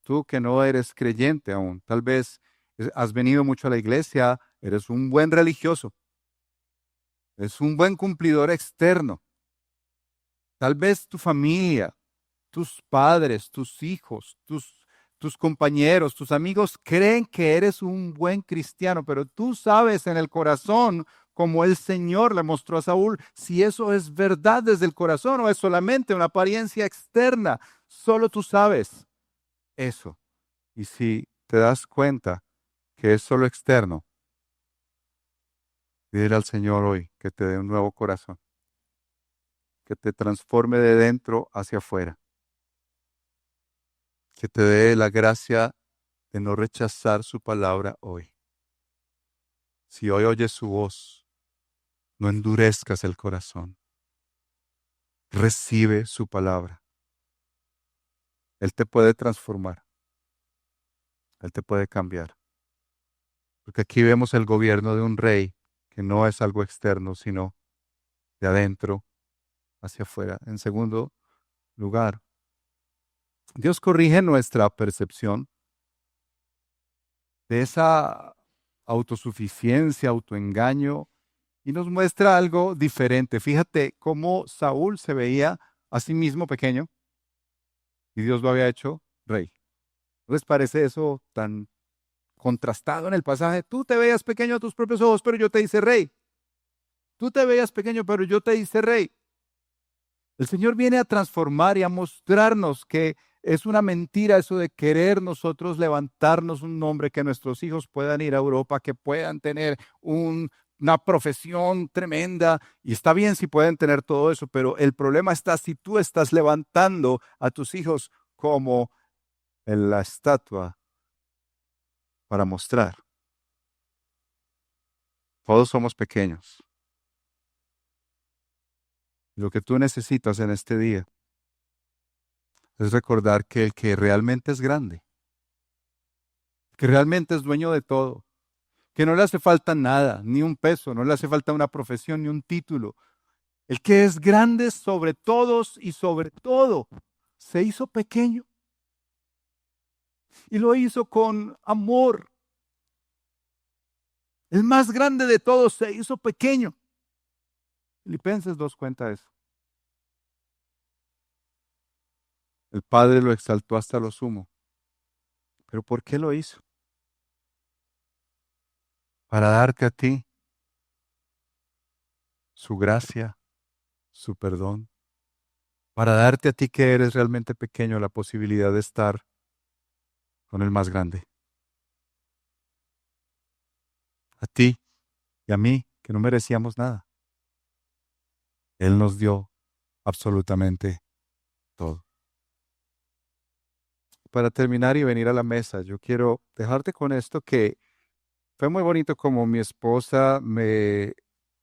Tú que no eres creyente aún, tal vez has venido mucho a la iglesia, eres un buen religioso, eres un buen cumplidor externo. Tal vez tu familia, tus padres, tus hijos, tus compañeros, tus amigos creen que eres un buen cristiano, pero tú sabes en el corazón, como el Señor le mostró a Saúl, si eso es verdad desde el corazón o es solamente una apariencia externa. Solo tú sabes eso. Y si te das cuenta que es solo externo, pídele al Señor hoy que te dé un nuevo corazón, que te transforme de dentro hacia afuera, que te dé la gracia de no rechazar su palabra hoy. Si hoy oyes su voz, no endurezcas el corazón. Recibe su palabra. Él te puede transformar. Él te puede cambiar. Porque aquí vemos el gobierno de un rey que no es algo externo, sino de adentro hacia afuera. En segundo lugar, Dios corrige nuestra percepción de esa autosuficiencia, autoengaño, y nos muestra algo diferente. Fíjate cómo Saúl se veía a sí mismo pequeño y Dios lo había hecho rey. ¿No les parece eso tan contrastado en el pasaje? Tú te veías pequeño a tus propios ojos, pero yo te hice rey. Tú te veías pequeño, pero yo te hice rey. El Señor viene a transformar y a mostrarnos que es una mentira eso de querer nosotros levantarnos un nombre, que nuestros hijos puedan ir a Europa, que puedan tener una profesión tremenda. Y está bien si pueden tener todo eso, pero el problema está si tú estás levantando a tus hijos como en la estatua para mostrar. Todos somos pequeños. Lo que tú necesitas en este día es recordar que el que realmente es grande, que realmente es dueño de todo, que no le hace falta nada, ni un peso, no le hace falta una profesión, ni un título. El que es grande sobre todos y sobre todo, se hizo pequeño y lo hizo con amor. El más grande de todos se hizo pequeño. Filipenses 2 cuenta eso. El Padre lo exaltó hasta lo sumo. ¿Pero por qué lo hizo? Para darte a ti su gracia, su perdón, para darte a ti que eres realmente pequeño la posibilidad de estar con el más grande. A ti y a mí, que no merecíamos nada. Él nos dio absolutamente todo. Para terminar y venir a la mesa, yo quiero dejarte con esto que fue muy bonito como mi esposa me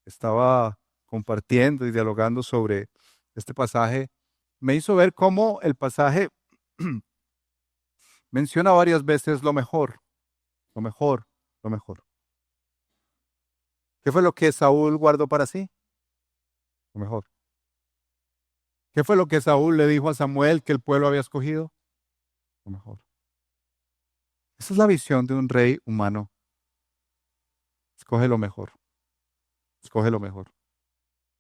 estaba compartiendo y dialogando sobre este pasaje. Me hizo ver cómo el pasaje menciona varias veces lo mejor, lo mejor, lo mejor. ¿Qué fue lo que Saúl guardó para sí? Lo mejor. ¿Qué fue lo que Saúl le dijo a Samuel que el pueblo había escogido? Lo mejor. Esa es la visión de un rey humano. Escoge lo mejor. Escoge lo mejor.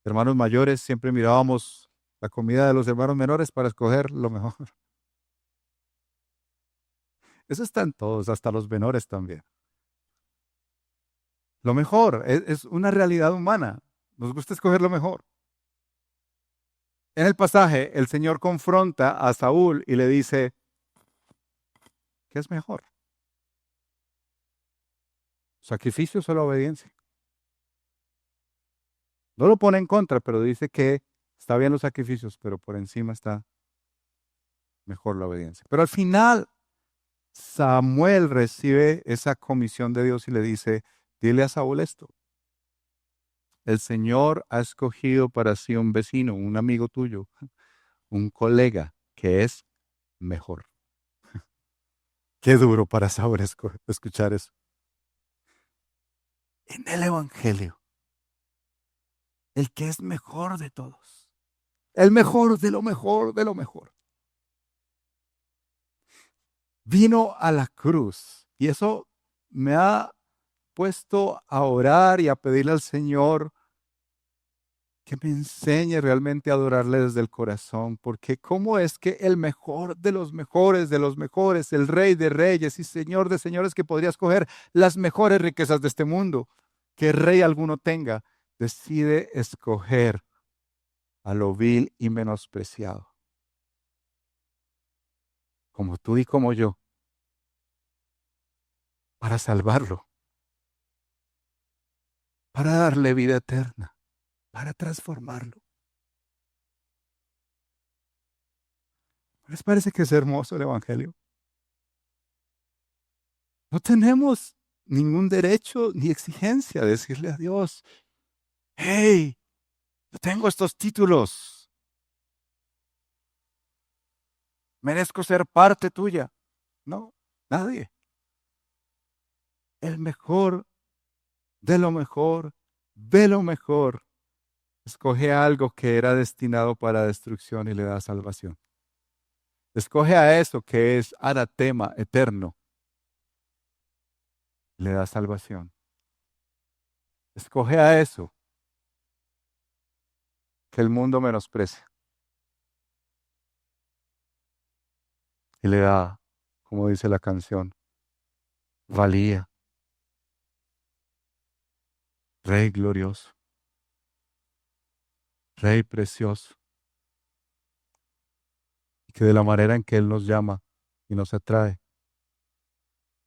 Hermanos mayores, siempre mirábamos la comida de los hermanos menores para escoger lo mejor. Eso está en todos, hasta los menores también. Lo mejor es una realidad humana. Nos gusta escoger lo mejor. En el pasaje, el Señor confronta a Saúl y le dice, ¿qué es mejor? ¿Sacrificios o la obediencia? No lo pone en contra, pero dice que está bien los sacrificios, pero por encima está mejor la obediencia. Pero al final, Samuel recibe esa comisión de Dios y le dice, dile a Saúl esto, el Señor ha escogido para sí un vecino, un amigo tuyo, un colega que es mejor. Qué duro para Saúl escuchar eso. En el Evangelio, el que es mejor de todos, el mejor de lo mejor de lo mejor, vino a la cruz. Y eso me ha puesto a orar y a pedirle al Señor que me enseñe realmente a adorarle desde el corazón, porque cómo es que el mejor de los mejores, el Rey de reyes y Señor de señores que podría escoger las mejores riquezas de este mundo, que rey alguno tenga, decide escoger a lo vil y menospreciado, como tú y como yo, para salvarlo, para darle vida eterna, para transformarlo. ¿No les parece que es hermoso el Evangelio? No tenemos ningún derecho ni exigencia de decirle a Dios, hey, yo tengo estos títulos, merezco ser parte tuya. No, nadie. El mejor de lo mejor, de lo mejor, escoge algo que era destinado para destrucción y le da salvación. Escoge a eso que es anatema eterno, y le da salvación. Escoge a eso que el mundo menosprecia y le da, como dice la canción, valía, Rey glorioso, Rey precioso, y que de la manera en que Él nos llama y nos atrae,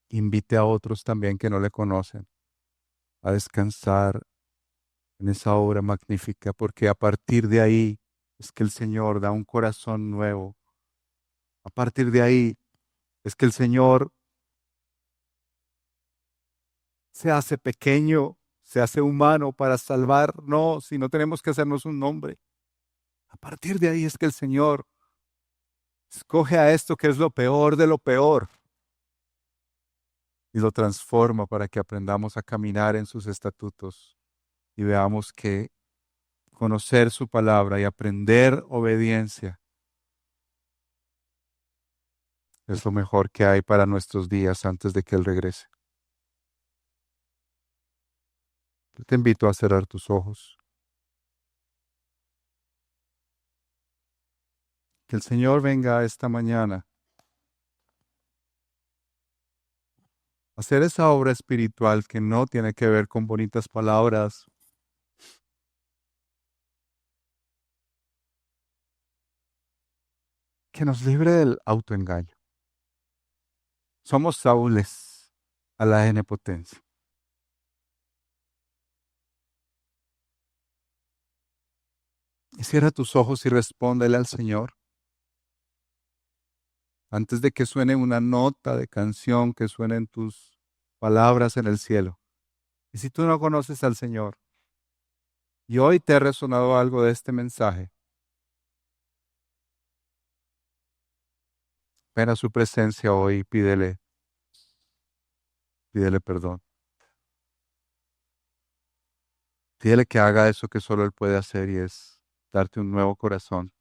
invite a otros también que no le conocen a descansar en esa obra magnífica, porque a partir de ahí es que el Señor da un corazón nuevo. A partir de ahí es que el Señor se hace pequeño, se hace humano para salvarnos y no tenemos que hacernos un nombre. A partir de ahí es que el Señor escoge a esto que es lo peor de lo peor y lo transforma para que aprendamos a caminar en sus estatutos y veamos que conocer su palabra y aprender obediencia es lo mejor que hay para nuestros días antes de que Él regrese. Yo te invito a cerrar tus ojos. Que el Señor venga esta mañana a hacer esa obra espiritual que no tiene que ver con bonitas palabras, que nos libre del autoengaño. Somos Saúles a la N potencia. Y cierra tus ojos y respóndele al Señor antes de que suene una nota de canción, que suenen tus palabras en el cielo. Y si tú no conoces al Señor y hoy te ha resonado algo de este mensaje, ven a su presencia hoy y pídele perdón. Pídele que haga eso que solo Él puede hacer y es darte un nuevo corazón,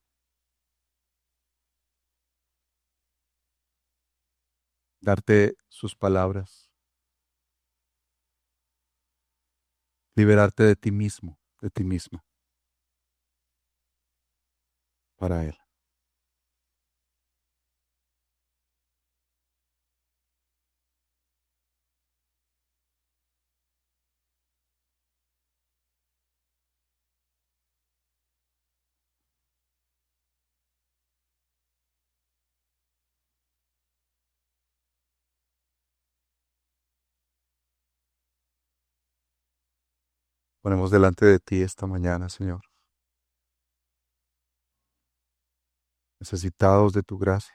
darte sus palabras, liberarte de ti mismo, de ti misma, para Él. Ponemos delante de ti esta mañana, Señor, necesitados de tu gracia.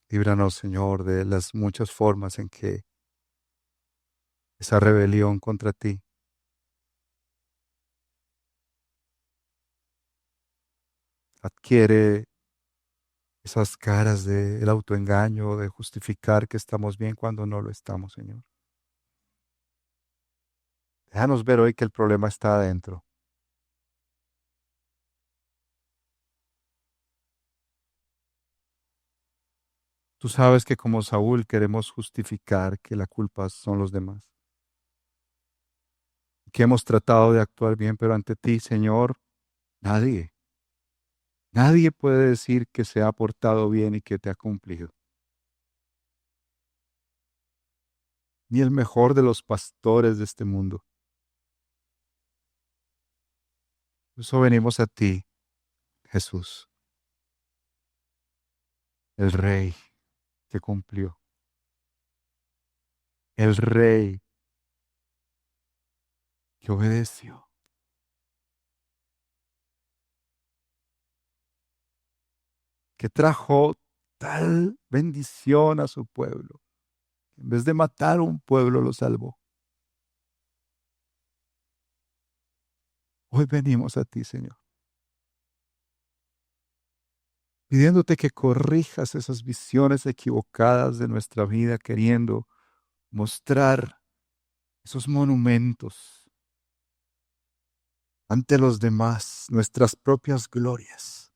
Líbranos, Señor, de las muchas formas en que esa rebelión contra ti adquiere esas caras del autoengaño, de justificar que estamos bien cuando no lo estamos, Señor. Déjanos ver hoy que el problema está adentro. Tú sabes que como Saúl queremos justificar que la culpa son los demás, que hemos tratado de actuar bien, pero ante ti, Señor, nadie, nadie puede decir que se ha portado bien y que te ha cumplido. Ni el mejor de los pastores de este mundo. Por eso venimos a ti, Jesús, el Rey que cumplió, el Rey que obedeció, que trajo tal bendición a su pueblo. En vez de matar a un pueblo, lo salvó. Hoy venimos a ti, Señor, pidiéndote que corrijas esas visiones equivocadas de nuestra vida, queriendo mostrar esos monumentos ante los demás, nuestras propias glorias.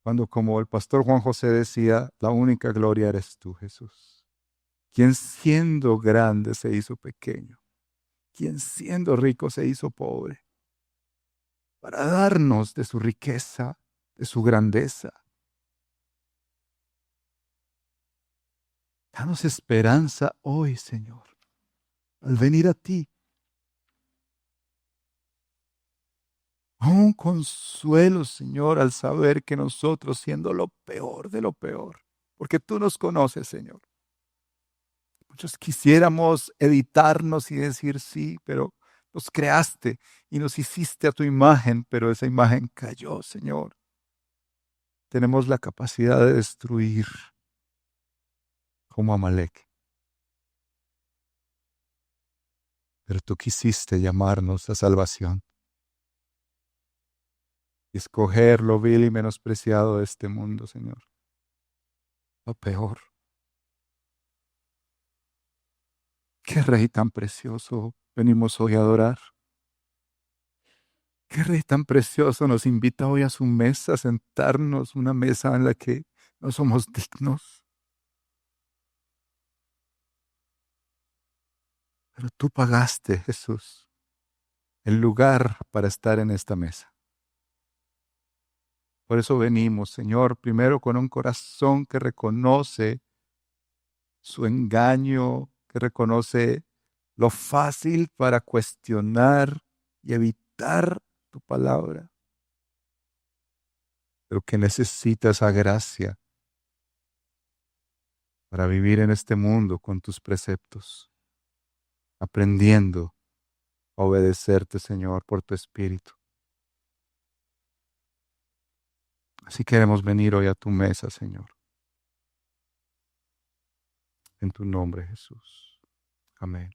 Cuando, como el pastor Juan José decía, la única gloria eres tú, Jesús, quien siendo grande se hizo pequeño, quien siendo rico se hizo pobre, para darnos de su riqueza, de su grandeza. Danos esperanza hoy, Señor, al venir a ti. Un consuelo, Señor, al saber que nosotros, siendo lo peor de lo peor, porque tú nos conoces, Señor. Muchos quisiéramos editarnos y decir sí, pero nos creaste y nos hiciste a tu imagen, pero esa imagen cayó, Señor. Tenemos la capacidad de destruir como Amalek, pero tú quisiste llamarnos a salvación y escoger lo vil y menospreciado de este mundo, Señor. Lo peor. Qué rey tan precioso venimos hoy a adorar. Qué rey tan precioso nos invita hoy a su mesa, a sentarnos, una mesa en la que no somos dignos. Pero tú pagaste, Jesús, el lugar para estar en esta mesa. Por eso venimos, Señor, primero con un corazón que reconoce su engaño, que reconoce lo fácil para cuestionar y evitar tu palabra, pero que necesita esa gracia para vivir en este mundo con tus preceptos, aprendiendo a obedecerte, Señor, por tu Espíritu. Así queremos venir hoy a tu mesa, Señor. En tu nombre, Jesús. Amén.